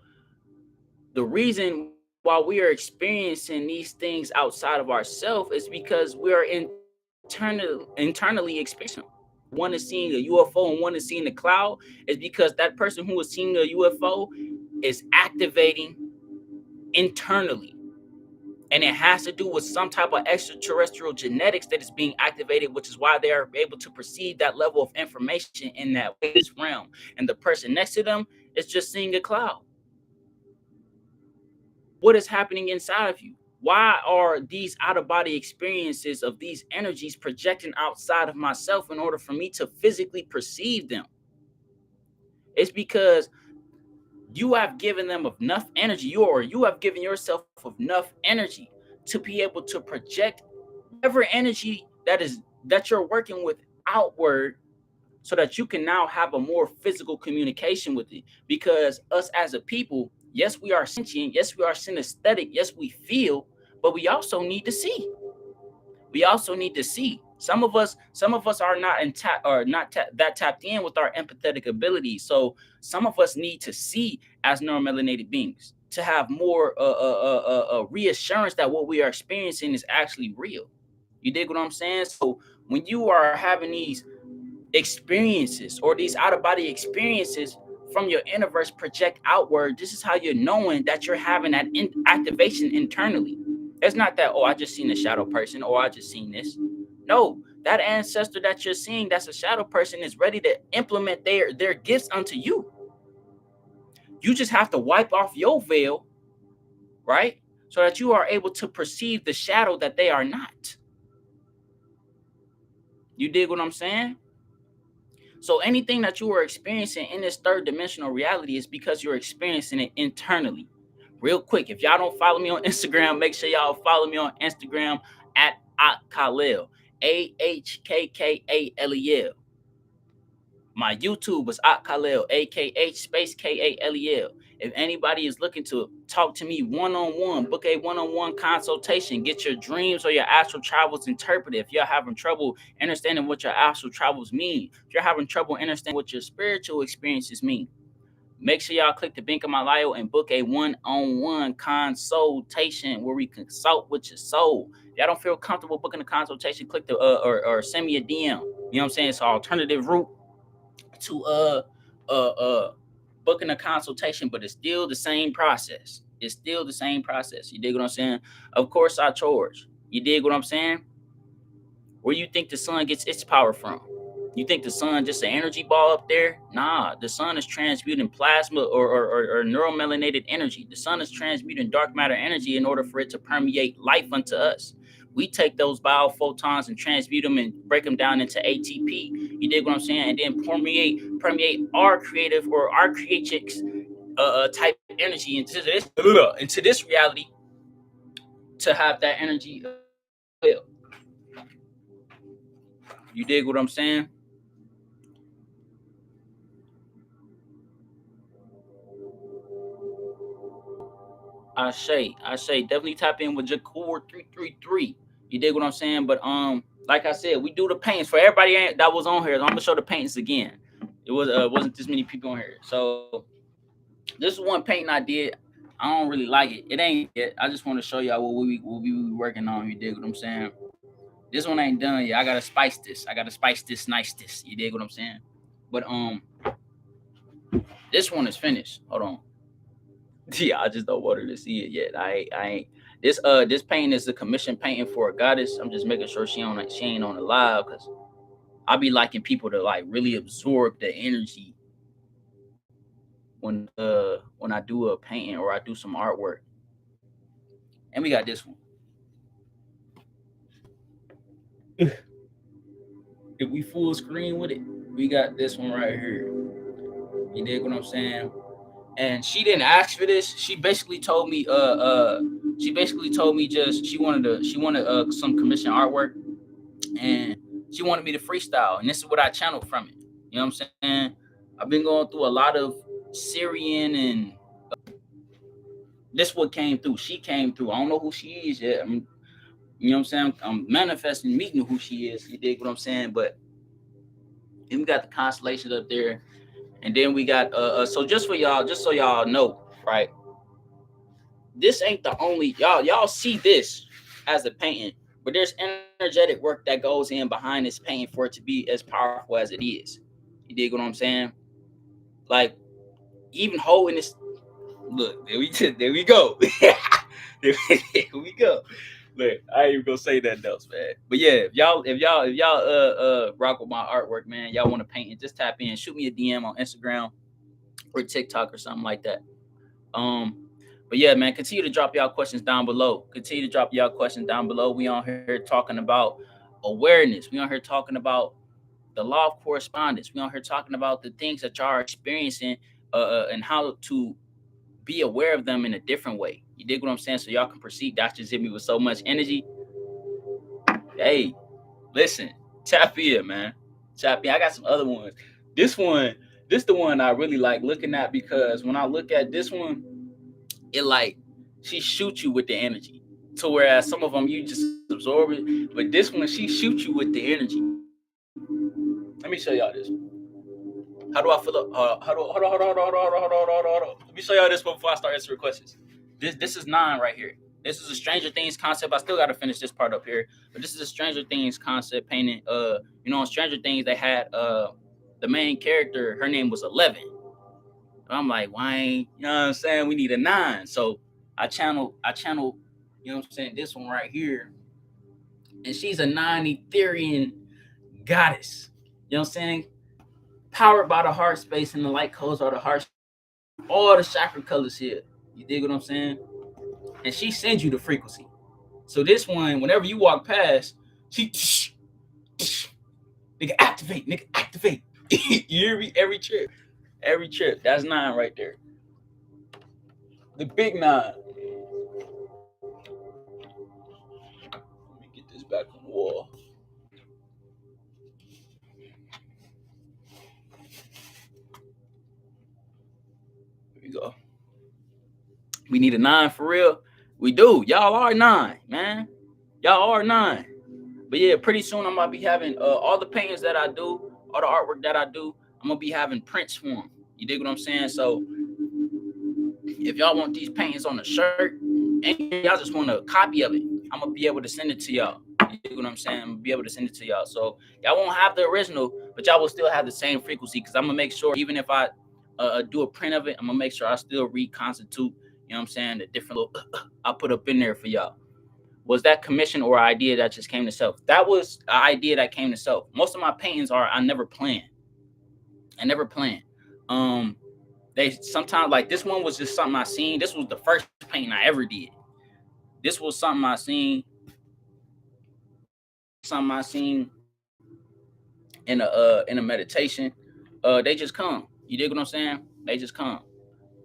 the reason why we are experiencing these things outside of ourselves is because we are internally experiencing them. One is seeing a UFO and one is seeing the cloud is because that person who is seeing a UFO is activating internally. And it has to do with some type of extraterrestrial genetics that is being activated, which is why they are able to perceive that level of information in that this realm. And the person next to them is just seeing a cloud. What is happening inside of you? Why are these out of body experiences of these energies projecting outside of myself in order for me to physically perceive them? It's because you have given them enough energy, you have given yourself enough energy to be able to project whatever energy that you're working with outward, so that you can now have a more physical communication with it. Because us as a people, yes, we are sentient, yes, we are synesthetic, yes, we feel, but we also need to see. We also need to see. Some of us are not in or not that tapped in with our empathetic abilities. So some of us need to see as neuromelanated beings to have more reassurance that what we are experiencing is actually real. You dig what I'm saying? So when you are having these experiences or these out of body experiences from your universe project outward, this is how you're knowing that you're having that activation internally. It's not that, oh, I just seen a shadow person, or I just seen this. No, that ancestor that you're seeing that's a shadow person is ready to implement their gifts unto you. You just have to wipe off your veil, right? So that you are able to perceive the shadow that they are not. You dig what I'm saying? So anything that you are experiencing in this third dimensional reality is because you're experiencing it internally. Real quick, if y'all don't follow me on Instagram, make sure y'all follow me on Instagram at Kalel, AHKKALEL. My YouTube is Kalel, AKH space KALEL. If anybody is looking to talk to me one-on-one, book a one-on-one consultation, get your dreams or your astral travels interpreted. If you're having trouble understanding what your astral travels mean, if you're having trouble understanding what your spiritual experiences mean, make sure y'all click the link in my bio and book a one-on-one consultation where we consult with your soul. If y'all don't feel comfortable booking a consultation, click the or send me a DM. You know what I'm saying? It's an alternative route to booking a consultation, but it's still the same process. It's still the same process. You dig what I'm saying? Of course, I charge. You dig what I'm saying? Where you think the sun gets its power from? You think the sun just an energy ball up there? Nah, the sun is transmuting plasma or neuromelanated energy. The sun is transmuting dark matter energy in order for it to permeate life unto us. We take those biophotons and transmute them and break them down into ATP. You dig what I'm saying? And then permeate our creative or our creatrix type energy into this reality to have that energy well. You dig what I'm saying? I say, definitely tap in with Jacour 333. You dig what I'm saying? But like I said, we do the paints for everybody that was on here. I'm gonna show the paints again. It wasn't this many people on here. So this is one painting I did. I don't really like it. It ain't yet. I just want to show y'all what we working on. You dig what I'm saying? This one ain't done yet. I gotta spice this. I gotta spice this, nice this. You dig what I'm saying? But this one is finished. Hold on. Yeah, I just don't want her to see it yet. I ain't. This painting is a commission painting for a goddess. I'm just making sure she ain't on the live, because I be liking people to like really absorb the energy when I do a painting or I do some artwork. And we got this one. If we full screen with it, we got this one right here. You dig what I'm saying? And she didn't ask for this. She basically told me just she wanted some commission artwork, and she wanted me to freestyle, and this is what I channeled from it. You know what I'm saying? I've been going through a lot of Syrian, and this what came through. She came through. I don't know who she is yet. You know what I'm saying? I'm manifesting meeting who she is. You dig what I'm saying? But then we got the constellations up there, and then we got so just for y'all, just so y'all know, right? This ain't the only y'all see this as a painting, but there's energetic work that goes in behind this painting for it to be as powerful as it is. You dig what I'm saying? Like, even holding this, look, there we go. There we go. Look, I ain't even gonna say that else, man. But yeah, if y'all rock with my artwork, man, y'all want to paint it, just tap in, shoot me a DM on Instagram or TikTok or something like that. Um, but yeah, man, continue to drop y'all questions down below. Continue to drop y'all questions down below. We on here talking about awareness. We on here talking about the law of correspondence. We on here talking about the things that y'all are experiencing and how to be aware of them in a different way. You dig what I'm saying? So y'all can proceed. That's just hit me with so much energy. Hey, listen, tap in, man. Tap in. I got some other ones. This one, this the one I really like looking at, because when I look at this one, it like she shoots you with the energy. To whereas some of them you just absorb it, but this one she shoots you with the energy. Let me show y'all this. How do I feel? Hold on. Let me show y'all this before I start answering questions. This is nine right here. This is a Stranger Things concept. I still got to finish this part up here, but this is a Stranger Things concept painting. In Stranger Things they had the main character. Her name was 11. I'm like, why ain't, you know what I'm saying? We need a 9. So I channel, you know what I'm saying, this one right here. And she's a 9 Etherean goddess. You know what I'm saying? Powered by the heart space, and the light codes are the heart. All the chakra colors here. You dig what I'm saying? And she sends you the frequency. So this one, whenever you walk past, she nigga activate. You hear me? Every trip. That's 9 right there. The big 9. Let me get this back on the wall. Here we go. We need a 9 for real. We do. Y'all are 9, man. Y'all are 9. But yeah, pretty soon I'm gonna be having all the paintings that I do, all the artwork that I do. I'm gonna be having prints for them. You dig what I'm saying? So if y'all want these paintings on a shirt, and y'all just want a copy of it, I'm gonna be able to send it to y'all. You dig what I'm saying? I'm gonna be able to send it to y'all. So y'all won't have the original, but y'all will still have the same frequency, because I'm gonna make sure, even if I do a print of it, I'm gonna make sure I still reconstitute. You know what I'm saying? The different little I put up in there for y'all. Was that commission or idea that just came to self? That was an idea that came to self. Most of my paintings are I never planned. I never planned. They sometimes, like this one was just something I seen. This was the first painting I ever did. This was something I seen. Something I seen in a meditation. They just come. You dig what I'm saying? They just come.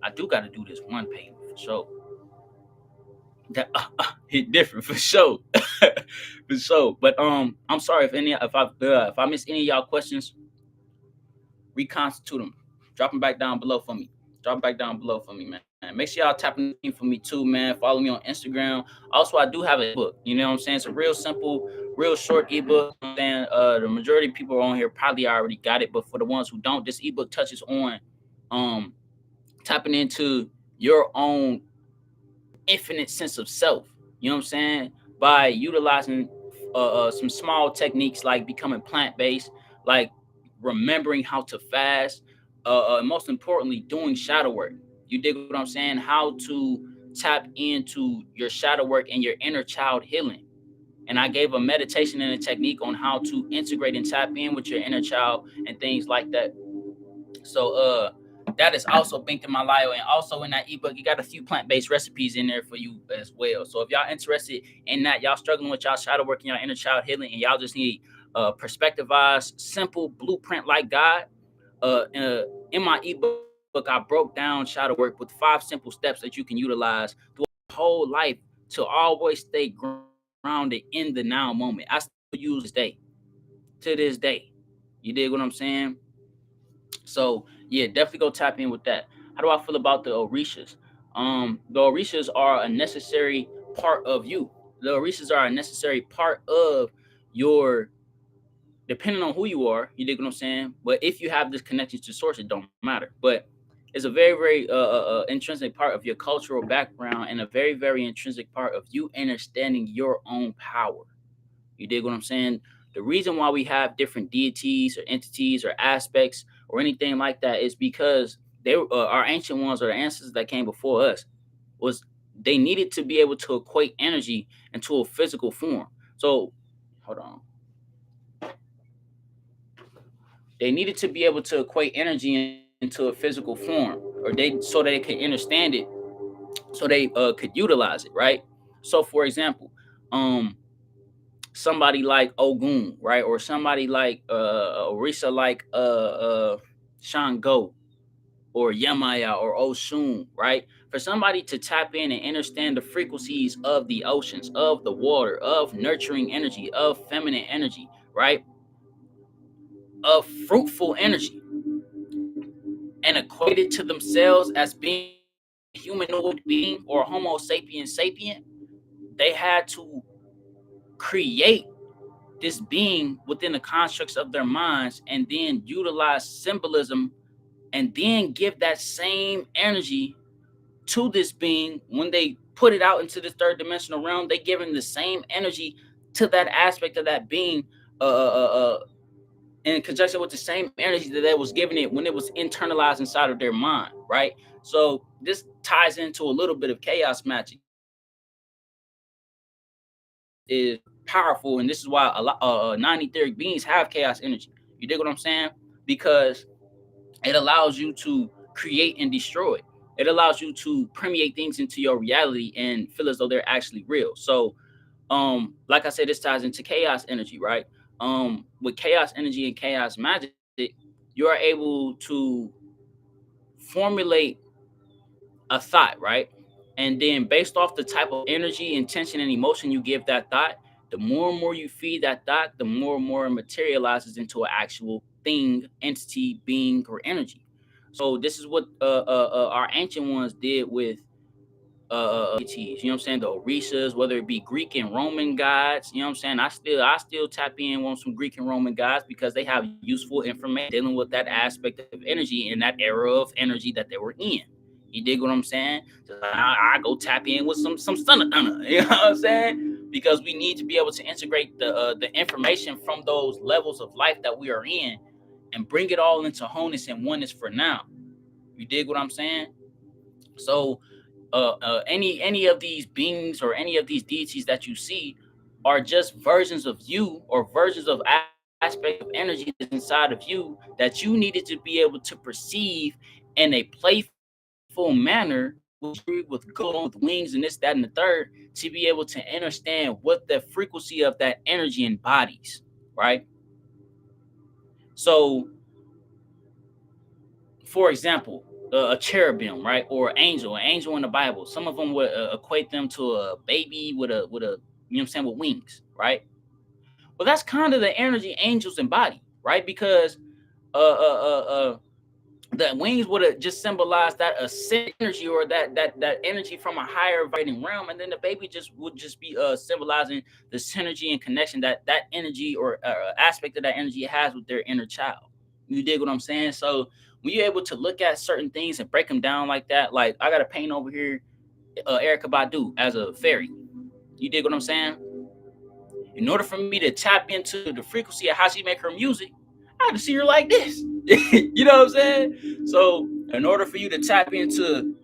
I do got to do this one painting for sure. That hit different for sure, for sure. But I'm sorry if I miss any of y'all questions. Reconstitute them. Drop them back down below for me. Drop them back down below for me, man. Make sure y'all tapping in for me too, man. Follow me on Instagram. Also, I do have an ebook. You know what I'm saying? It's a real simple, real short ebook. And the majority of people on here probably already got it, but for the ones who don't, this ebook touches on tapping into your own infinite sense of self. You know what I'm saying? By utilizing some small techniques like becoming plant-based, like remembering how to fast, and most importantly, doing shadow work. You dig what I'm saying? How to tap into your shadow work and your inner child healing. And I gave a meditation and a technique on how to integrate and tap in with your inner child and things like that. So that is also linked in my bio, and also in that ebook you got a few plant-based recipes in there for you as well. So if y'all interested in that, y'all struggling with y'all shadow work and y'all inner child healing, and y'all just need perspectivized, simple blueprint like God, in my ebook I broke down shadow work with 5 simple steps that you can utilize through whole life to always stay grounded in the now moment. I still use this day. You dig what I'm saying? So yeah, definitely go tap in with that. How do I feel about the Orishas? The Orishas are a necessary part of you. The Orishas are a necessary part of your, depending on who you are. You dig what I'm saying? But if you have this connection to source, it don't matter. But it's a very, very intrinsic part of your cultural background, and a very, very intrinsic part of you understanding your own power. You dig what I'm saying? The reason why we have different deities or entities or aspects or anything like that is because they our ancient ones, or the ancestors that came before us, was they needed to be able to equate energy into a physical form. So hold on. They needed to be able to equate energy into a physical form, or they so they could understand it, so they could utilize it, right? So for example, somebody like Ogun, right? Or somebody like Orisa, like Shango. or Yamaya or Oshun, right? For somebody to tap in and understand the frequencies of the oceans, of the water, of nurturing energy, of feminine energy, right? Of fruitful energy, and equate it to themselves as being a humanoid being or Homo sapiens sapient, they had to create this being within the constructs of their minds and then utilize symbolism and then give that same energy to this being. When they put it out into the third dimensional realm, they giving the same energy to that aspect of that being, in conjunction with the same energy that they was giving it when it was internalized inside of their mind, right? So this ties into a little bit of chaos magic. Is powerful, and this is why a lot non-etheric beings have chaos energy. You dig what I'm saying? Because it allows you to create and destroy. It allows you to permeate things into your reality and feel as though they're actually real. So, like I said, this ties into chaos energy, right? With chaos energy and chaos magic, you are able to formulate a thought, right? And then based off the type of energy, intention, and emotion you give that thought, the more and more you feed that thought, the more and more it materializes into an actual thing, entity, being, or energy. So this is what our ancient ones did with deities, you know what I'm saying? The Orishas, whether it be Greek and Roman gods, you know what I'm saying? I still tap in on some Greek and Roman gods because they have useful information dealing with that aspect of energy in that era of energy that they were in. You dig what I'm saying? So I go tap in with some son of thunder, you know what I'm saying? Because we need to be able to integrate the information from those levels of life that we are in and bring it all into wholeness and oneness for now. You dig what I'm saying? So any of these beings or any of these deities that you see are just versions of you or versions of aspect of energy that's inside of you that you needed to be able to perceive in a playful manner with jewelry, with gold, with wings, and this, that, and the third, to be able to understand what the frequency of that energy embodies, right? So for example, a cherubim, right, or an angel in the Bible. Some of them would equate them to a baby with a you know what I'm saying, with wings, right? Well, that's kind of the energy angels embody, right? Because uh uh uh, uh the wings would have just symbolized that ascended energy or that energy from a higher vibrating realm, and then the baby just would just be symbolizing the synergy and connection that that energy or aspect of that energy has with their inner child. You dig what I'm saying? So when you're able to look at certain things and break them down like that, like I got a paint over here, Erica Badu as a fairy. You dig what I'm saying? In order for me to tap into the frequency of how she make her music, I had to see her like this. You know what I'm saying? So in order for you to tap into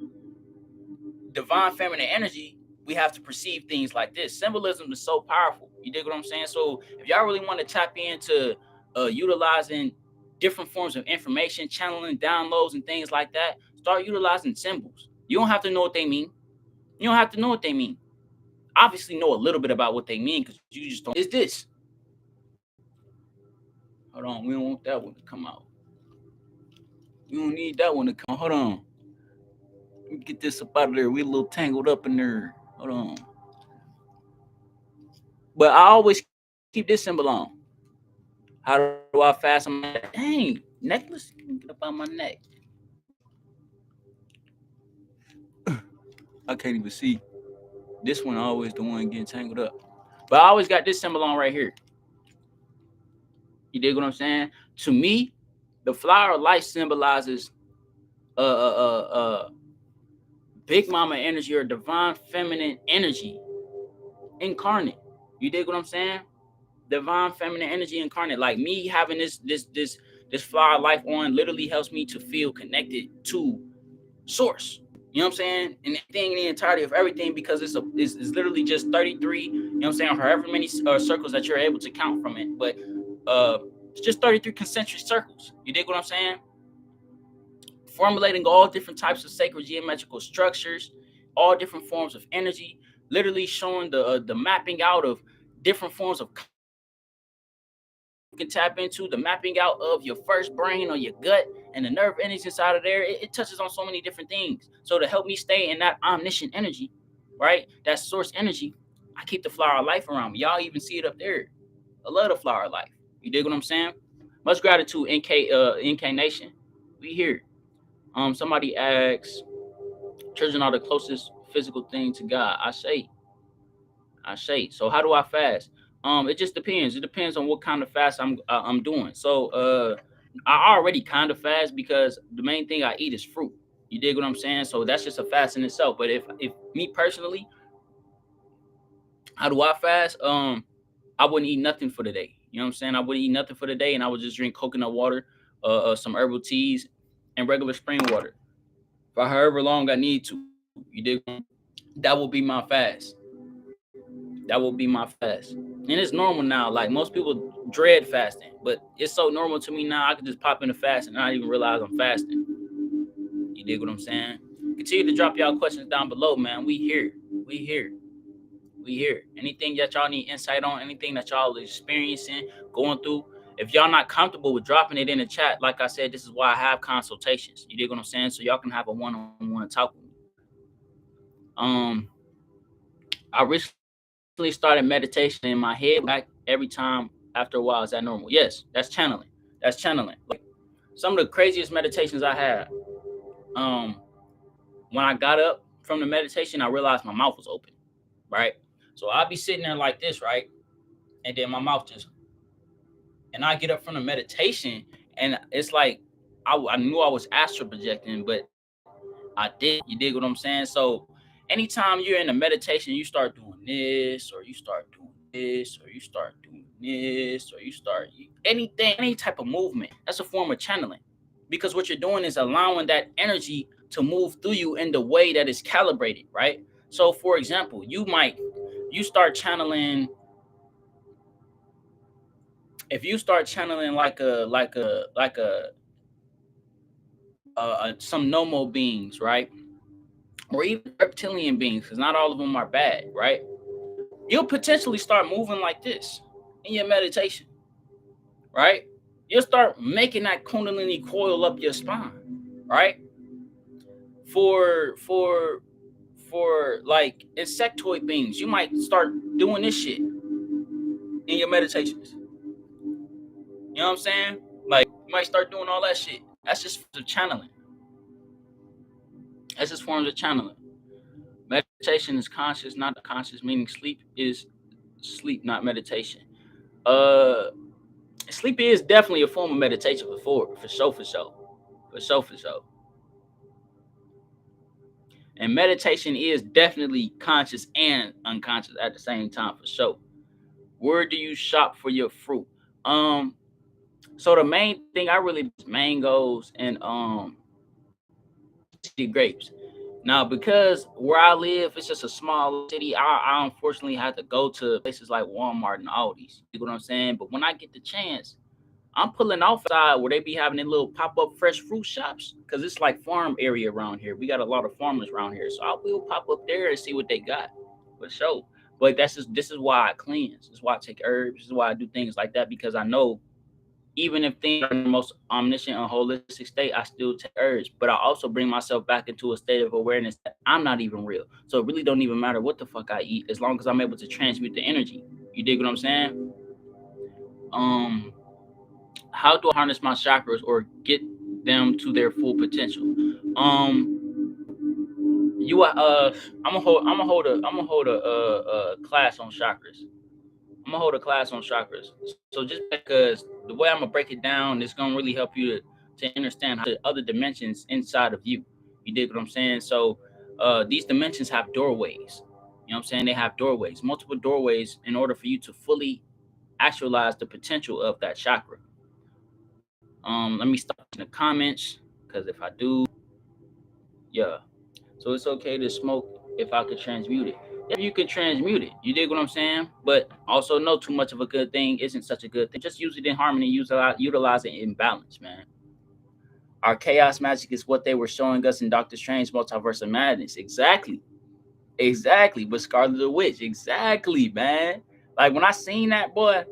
divine feminine energy, we have to perceive things like this. Symbolism is so powerful. You dig what I'm saying? So if y'all really want to tap into utilizing different forms of information, channeling downloads and things like that, start utilizing symbols. You don't have to know what they mean. You don't have to know what they mean. Obviously know a little bit about what they mean because you just don't. Is this? Hold on, we don't want that one to come out. We don't need that one to come. Hold on. Let me get this up out of there. We a little tangled up in there. Hold on. But I always keep this symbol on. How do I fasten my neck? Dang, necklace? Get up on my neck. I can't even see. This one always the one getting tangled up. But I always got this symbol on right here. You dig what I'm saying? To me, the flower of life symbolizes uh uh uh uh big mama energy or divine feminine energy incarnate. You dig what I'm saying? Divine feminine energy incarnate. Like me having this flower of life on literally helps me to feel connected to source. You know what I'm saying? And the entirety of everything because it's literally just 33, you know what I'm saying, however many circles that you're able to count from it. But uh it's just 33 concentric circles. You dig what I'm saying? Formulating all different types of sacred geometrical structures, all different forms of energy, literally showing the mapping out of different forms of you can tap into, the mapping out of your first brain or your gut And the nerve endings inside of there, it touches on so many different things. So to help me stay in that omniscient energy, right? That source energy, I keep the flower of life around me. Y'all even see it up there. I love the flower of life. You dig what I'm saying? Much gratitude, NK Nation. We here. Somebody asks, children are the closest physical thing to God. I say. So how do I fast? It just depends. It depends on what kind of fast I'm doing. So I already kind of fast because the main thing I eat is fruit. You dig what I'm saying? So that's just a fast in itself. But if me personally, how do I fast? I wouldn't eat nothing for the day. You know what I'm saying? I wouldn't eat nothing for the day, and I would just drink coconut water, some herbal teas, and regular spring water for however long I need to. You dig? That will be my fast. That will be my fast. And it's normal now. Like most people dread fasting, but it's so normal to me now. I can just pop in a fast and not even realize I'm fasting. You dig what I'm saying? Continue to drop y'all questions down below, man. We here. We here. We here. Anything that y'all need insight on, anything that y'all experiencing, going through. If y'all not comfortable with dropping it in the chat, like I said, this is why I have consultations. You dig what I'm saying? So y'all can have a one-on-one talk with me. I recently started meditation in my head back every time after a while. Is that normal? Yes, that's channeling. That's channeling. Like some of the craziest meditations I had. When I got up from the meditation, I realized my mouth was open. Right? So I'll be sitting there like this, right? And then my mouth just, and I get up from the meditation, and it's like I knew I was astral projecting, but I did. You dig what I'm saying? So anytime you're in a meditation, you start doing this, or you start doing this, or you start doing this, or you start anything, any type of movement, that's a form of channeling. Because what you're doing is allowing that energy to move through you in the way that is calibrated, right? So for example, you start channeling, if you start channeling some nomo beings, right? Or even reptilian beings, because not all of them are bad, right? You'll potentially start moving like this in your meditation, right? You'll start making that kundalini coil up your spine, right? For like insectoid beings, you might start doing this shit in your meditations. You know what I'm saying? Like you might start doing all that shit. That's just forms of channeling. That's just forms of channeling. Meditation is conscious, not conscious, meaning sleep is sleep, not meditation. Sleep is definitely a form of meditation for sure. And meditation is definitely conscious and unconscious at the same time, for sure. Where do you shop for your fruit? So the main thing I really mangoes and grapes. Now, because where I live, it's just a small city. I unfortunately have to go to places like Walmart and Aldi's. You know what I'm saying? But when I get the chance, I'm pulling off side where they be having their little pop-up fresh fruit shops, because it's like farm area around here. We got a lot of farmers around here, so I will pop up there and see what they got, for sure. But this is why I cleanse. This is why I take herbs. This is why I do things like that, because I know even if things are in the most omniscient and holistic state, I still take herbs. But I also bring myself back into a state of awareness that I'm not even real. So it really don't even matter what the fuck I eat, as long as I'm able to transmute the energy. You dig what I'm saying? How do I harness my chakras or get them to their full potential? You I'm gonna hold a class on chakras. I'm gonna hold a class on chakras. So just because the way I'm gonna break it down is gonna really help you to understand how the other dimensions inside of you. You dig what I'm saying? So these dimensions have doorways. You know what I'm saying? They have doorways, multiple doorways, in order for you to fully actualize the potential of that chakra. Let me stop in the comments, because if I do, yeah. So it's okay to smoke if I could transmute it. If you can transmute it, you dig what I'm saying? But also know too much of a good thing isn't such a good thing. Just use it in harmony, utilize it in balance, man. Our chaos magic is what they were showing us in Doctor Strange Multiverse of Madness. Exactly. But Scarlet the Witch, exactly, man. Like when I seen that, boy,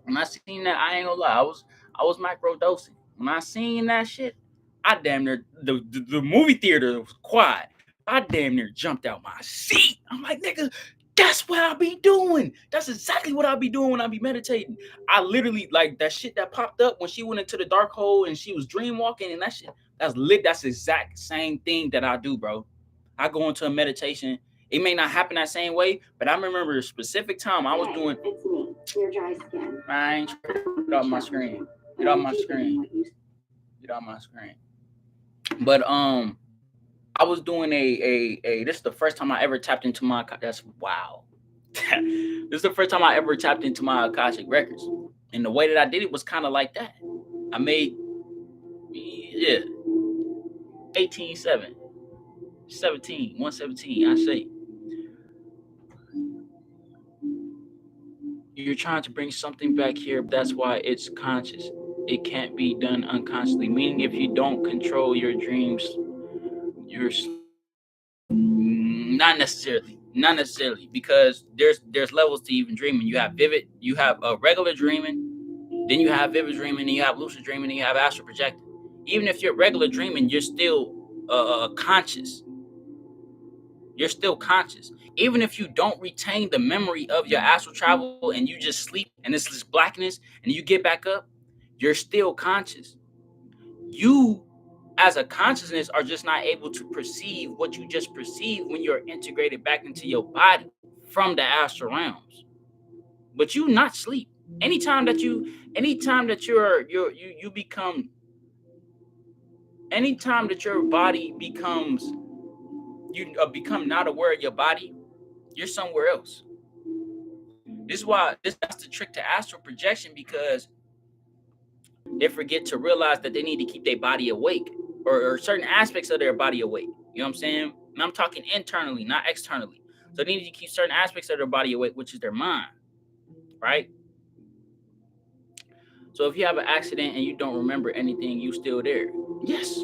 when I seen that, I ain't gonna lie, I was microdosing. When I seen that shit, I damn near the movie theater was quiet. I damn near jumped out my seat. I'm like, nigga, that's what I be doing. That's exactly what I be doing when I be meditating. I literally, like, that shit that popped up when she went into the dark hole and she was dream walking and that shit. That's lit. That's the exact same thing that I do, bro. I go into a meditation. It may not happen that same way, but I remember a specific time I was doing. It's me, your dry skin. I get off my screen. Get off my screen. Get off my screen. But I was doing a. This is the first time I ever tapped into my. That's wow. This is the first time I ever tapped into my Akashic records, and the way that I did it was kind of like that. I made, 18/7, 117. I say, you're trying to bring something back here. That's why it's conscious. It can't be done unconsciously. Meaning, if you don't control your dreams, you're not necessarily, because there's levels to even dreaming. You have vivid, you have a regular dreaming, then you have vivid dreaming, then you have lucid dreaming, then you have astral projecting. Even if you're regular dreaming, you're still conscious. You're still conscious. Even if you don't retain the memory of your astral travel and you just sleep and it's this blackness and you get back up, you're still conscious. You, as a consciousness, are just not able to perceive what you just perceived when you're integrated back into your body from the astral realms. But you not sleep. Anytime that you become, anytime that your body becomes, you become not aware of your body, you're somewhere else. That's the trick to astral projection, because they forget to realize that they need to keep their body awake, or certain aspects of their body awake. You know what I'm saying? And I'm talking internally, not externally. So they need to keep certain aspects of their body awake, which is their mind, right? So if you have an accident and you don't remember anything, you still there. Yes.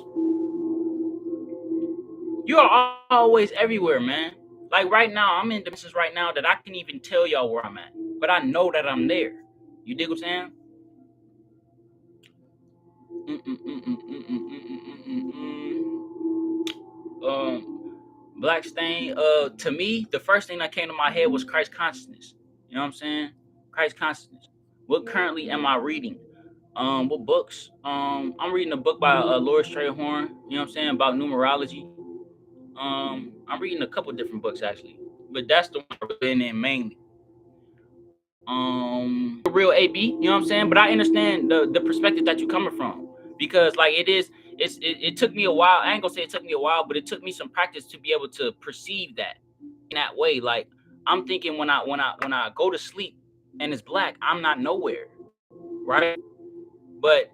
You are always everywhere, man. Like right now, I'm in dimensions right now that I can even tell y'all where I'm at, but I know that I'm there. You dig what I'm saying? Black Stain. To me, the first thing that came to my head was Christ consciousness. You know what I'm saying? Christ consciousness. What currently am I reading? What books? I'm reading a book by Lord Strayhorn. You know what I'm saying, about numerology. I'm reading a couple different books actually, but that's the one I've been in mainly. Real AB. You know what I'm saying? But I understand the perspective that you're coming from, because like it took me a while. I ain't gonna say it took me a while, but it took me some practice to be able to perceive that in that way. Like I'm thinking when I go to sleep and it's black, I'm not nowhere, right? But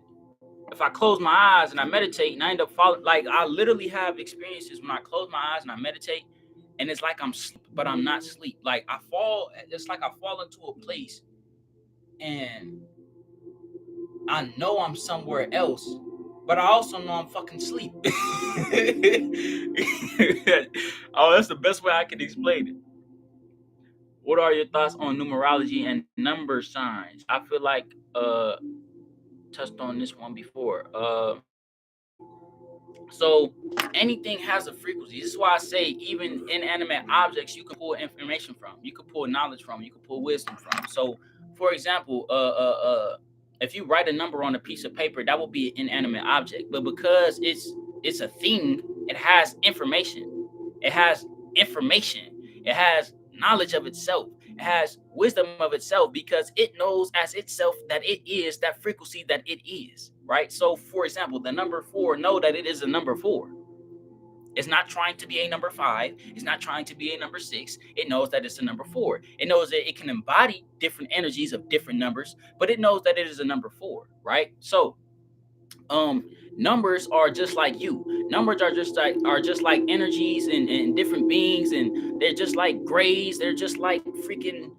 if I close my eyes and I meditate and I end up falling, like I literally have experiences when I close my eyes and I meditate, and it's like I'm sleep, but I'm not sleep. Like I fall, it's like I fall into a place and I know I'm somewhere else, but I also know I'm fucking sleep. Oh, that's the best way I can explain it. What are your thoughts on numerology and number signs? I feel like touched on this one before. So anything has a frequency. This is why I say even inanimate objects you can pull information from. You can pull knowledge from. You can pull wisdom from. So, for example, if you write a number on a piece of paper, that will be an inanimate object. But because it's a thing, it has information. It has information. It has knowledge of itself. It has wisdom of itself, because it knows as itself that it is that frequency that it is, right? So, for example, the number 4, know that it is a number 4. It's not trying to be a number 5. It's not trying to be a number 6. It knows that it's a number 4. It knows that it can embody different energies of different numbers, but it knows that it is a number 4, right? So, numbers are just like you. Numbers are just like energies and different beings, and they're just like grays. They're just like freaking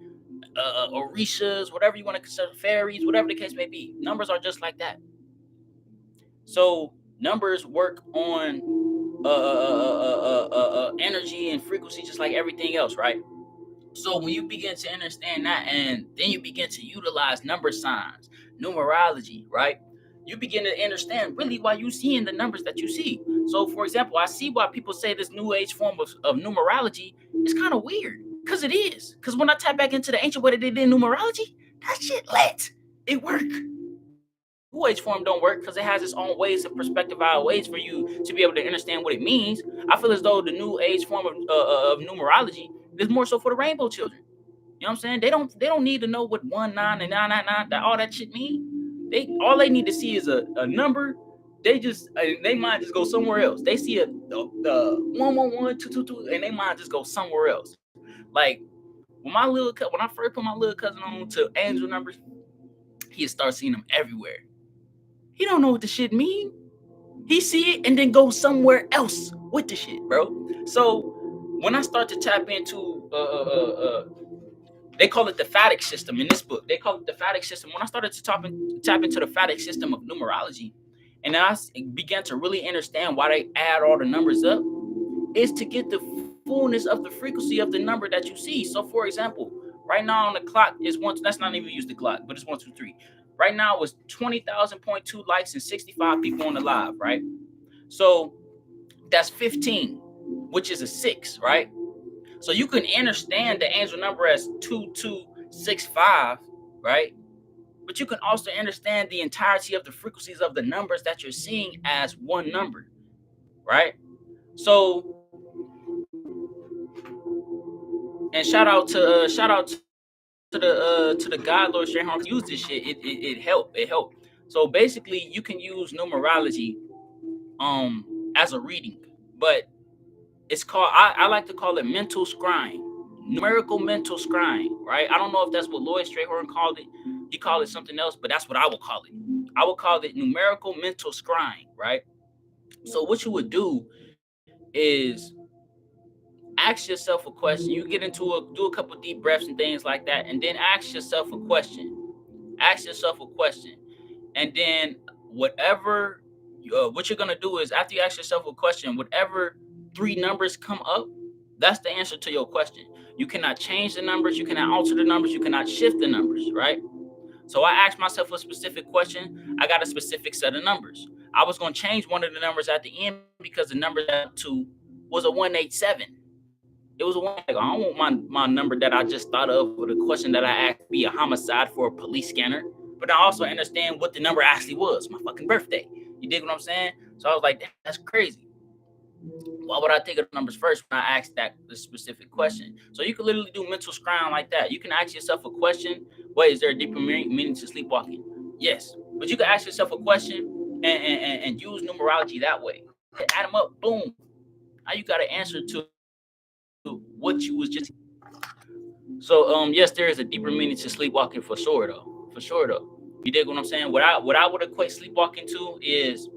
orishas, whatever you want to consider, fairies, whatever the case may be. Numbers are just like that. So numbers work on energy and frequency just like everything else, right? So when you begin to understand that, and then you begin to utilize number signs, numerology, right? you begin to understand really why you seeing the numbers that you see. So, for example, I see why people say this new age form of numerology is kind of weird, because it is. Because when I tap back into the ancient way that they did numerology, that shit lit. It worked. New age form don't work because it has its own ways of perspective, ways for you to be able to understand what it means. I feel as though the new age form of numerology is more so for the rainbow children. You know what I'm saying? They don't need to know what 19 and 999 that all that shit mean. All they need to see is a number. They mind just go somewhere else. They see the 111 222 and they mind just go somewhere else. Like when I first put my little cousin on to angel numbers, he'd start seeing them everywhere. He don't know what the shit mean. He see it and then go somewhere else with the shit, bro. So when I start to tap into they call it the phatic system in this book. They call it the phatic system. When I started to tap into the phatic system of numerology, and I began to really understand why they add all the numbers up, is to get the fullness of the frequency of the number that you see. So, for example, right now on the clock is one. Let's not even use the clock, but it's 1, 2, 3. Right now it's 20,000.2 likes and 65 people on the live, right? So that's 15, which is a 6, right? So you can understand the angel number as 2265, right? But you can also understand the entirety of the frequencies of the numbers that you're seeing as one number, right? So, and shout out to the God Lord Sharon use this shit. It helped. It helped. So basically, you can use numerology as a reading, but it's called I like to call it mental scrying, numerical mental scrying, right? I don't know if that's what Lloyd Strayhorn called it. He called it something else, but that's what I would call it. I would call it numerical mental scrying, right? So what you would do is ask yourself a question. You get do a couple deep breaths and things like that, and then ask yourself a question. Ask yourself a question, and then whatever what you're gonna do is after you ask yourself a question, whatever 3 numbers come up, that's the answer to your question. You cannot change the numbers, you cannot alter the numbers, you cannot shift the numbers, right? So I asked myself a specific question. I got a specific set of numbers. I was going to change one of the numbers at the end because the number that to was a 187. It was a one. Like, I don't want my number that I just thought of or the question that I asked be a homicide for a police scanner. But I also understand what the number actually was, my fucking birthday. You dig what I'm saying? So I was like, that's crazy. Why would I think of the numbers first when I ask the specific question? So you can literally do mental scrying like that. You can ask yourself a question. Wait, is there a deeper meaning to sleepwalking? Yes. But you can ask yourself a question and use numerology that way. Add them up, boom. Now you got an answer to what you was just. So yes, there is a deeper meaning to sleepwalking for sure though. For sure though. You dig what I'm saying? What I would equate sleepwalking to is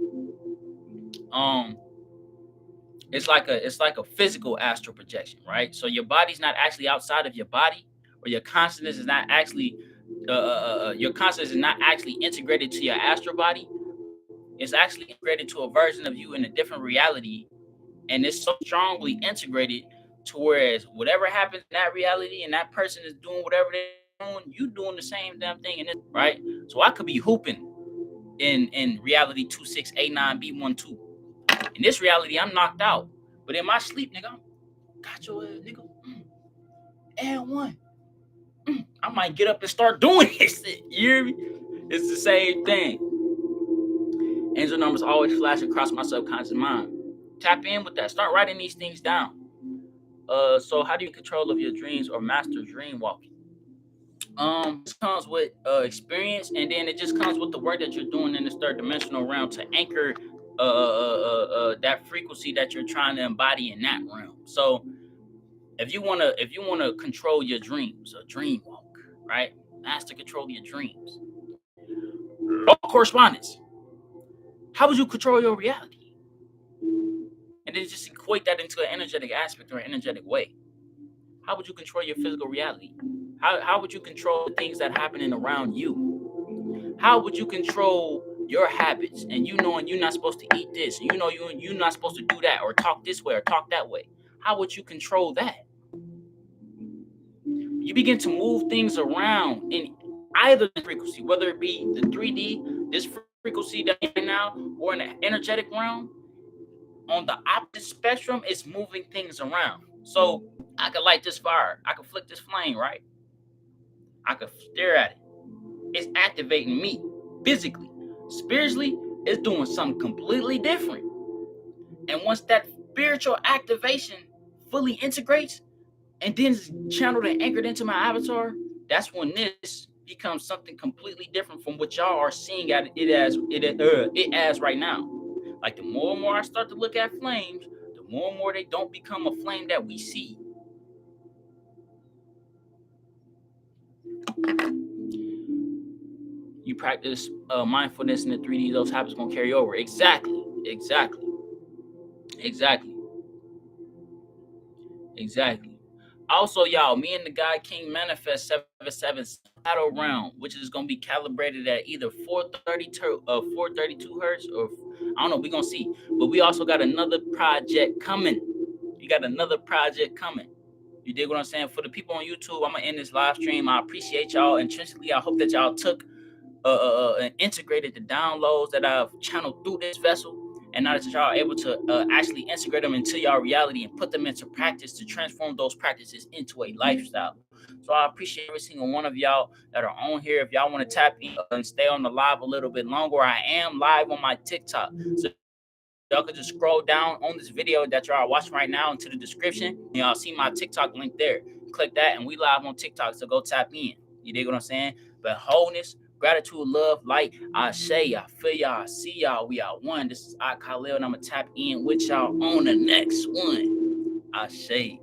it's like a physical astral projection, right? So your body's not actually outside of your body, or your consciousness is not actually your consciousness is not actually integrated to your astral body. It's actually integrated to a version of you in a different reality, and it's so strongly integrated to whereas whatever happens in that reality and that person is doing whatever they're doing, you doing the same damn thing in this, right? So I could be hooping in reality 2689B12. In this reality, I'm knocked out. But in my sleep, nigga, I'm got your ass, nigga. And one. I might get up and start doing this shit. You hear me? It's the same thing. Angel numbers always flash across my subconscious mind. Tap in with that. Start writing these things down. So how do you control of your dreams or master dream walking? This comes with experience, and then it just comes with the work that you're doing in this third dimensional realm to anchor that frequency that you're trying to embody in that realm. So if you wanna control your dreams, a dream walk, right? Master control your dreams. Law of correspondence. How would you control your reality? And then just equate that into an energetic aspect or an energetic way. How would you control your physical reality? How would you control the things that happening around you? How would you control your habits and you knowing you're not supposed to eat this, and you know you're not supposed to do that or talk this way or talk that way? How would you control that? You begin to move things around in either frequency, whether it be the 3D, this frequency that right now, or in the energetic realm, on the opposite spectrum, it's moving things around. So I could light this fire, I could flick this flame, right? I could stare at it. It's activating me physically. Spiritually, it's doing something completely different. And once that spiritual activation fully integrates and then is channeled and anchored into my avatar, that's when this becomes something completely different from what y'all are seeing at it as right now. Like the more and more I start to look at flames, the more and more they don't become a flame that we see. You practice mindfulness in the 3D, those habits gonna carry over. Exactly. Also, y'all, me and the guy King Manifest 77 Shadow Realm, which is gonna be calibrated at either 432 hertz, or I don't know, we're gonna see. But we also got another project coming. You dig what I'm saying? For the people on YouTube, I'm gonna end this live stream. I appreciate y'all intrinsically. I hope that y'all took and integrated the downloads that I've channeled through this vessel, and now that y'all are able to actually integrate them into y'all reality and put them into practice to transform those practices into a lifestyle. So I appreciate every single one of y'all that are on here. If y'all want to tap in and stay on the live a little bit longer, I am live on my TikTok. So y'all can just scroll down on this video that y'all are watching right now into the description. And y'all see my TikTok link there. Click that and we live on TikTok. So go tap in. You dig what I'm saying? But wholeness, gratitude, love, light, I say, I feel y'all, I see y'all, we are one. This is Kalel, and I'm going to tap in with y'all on the next one. I say.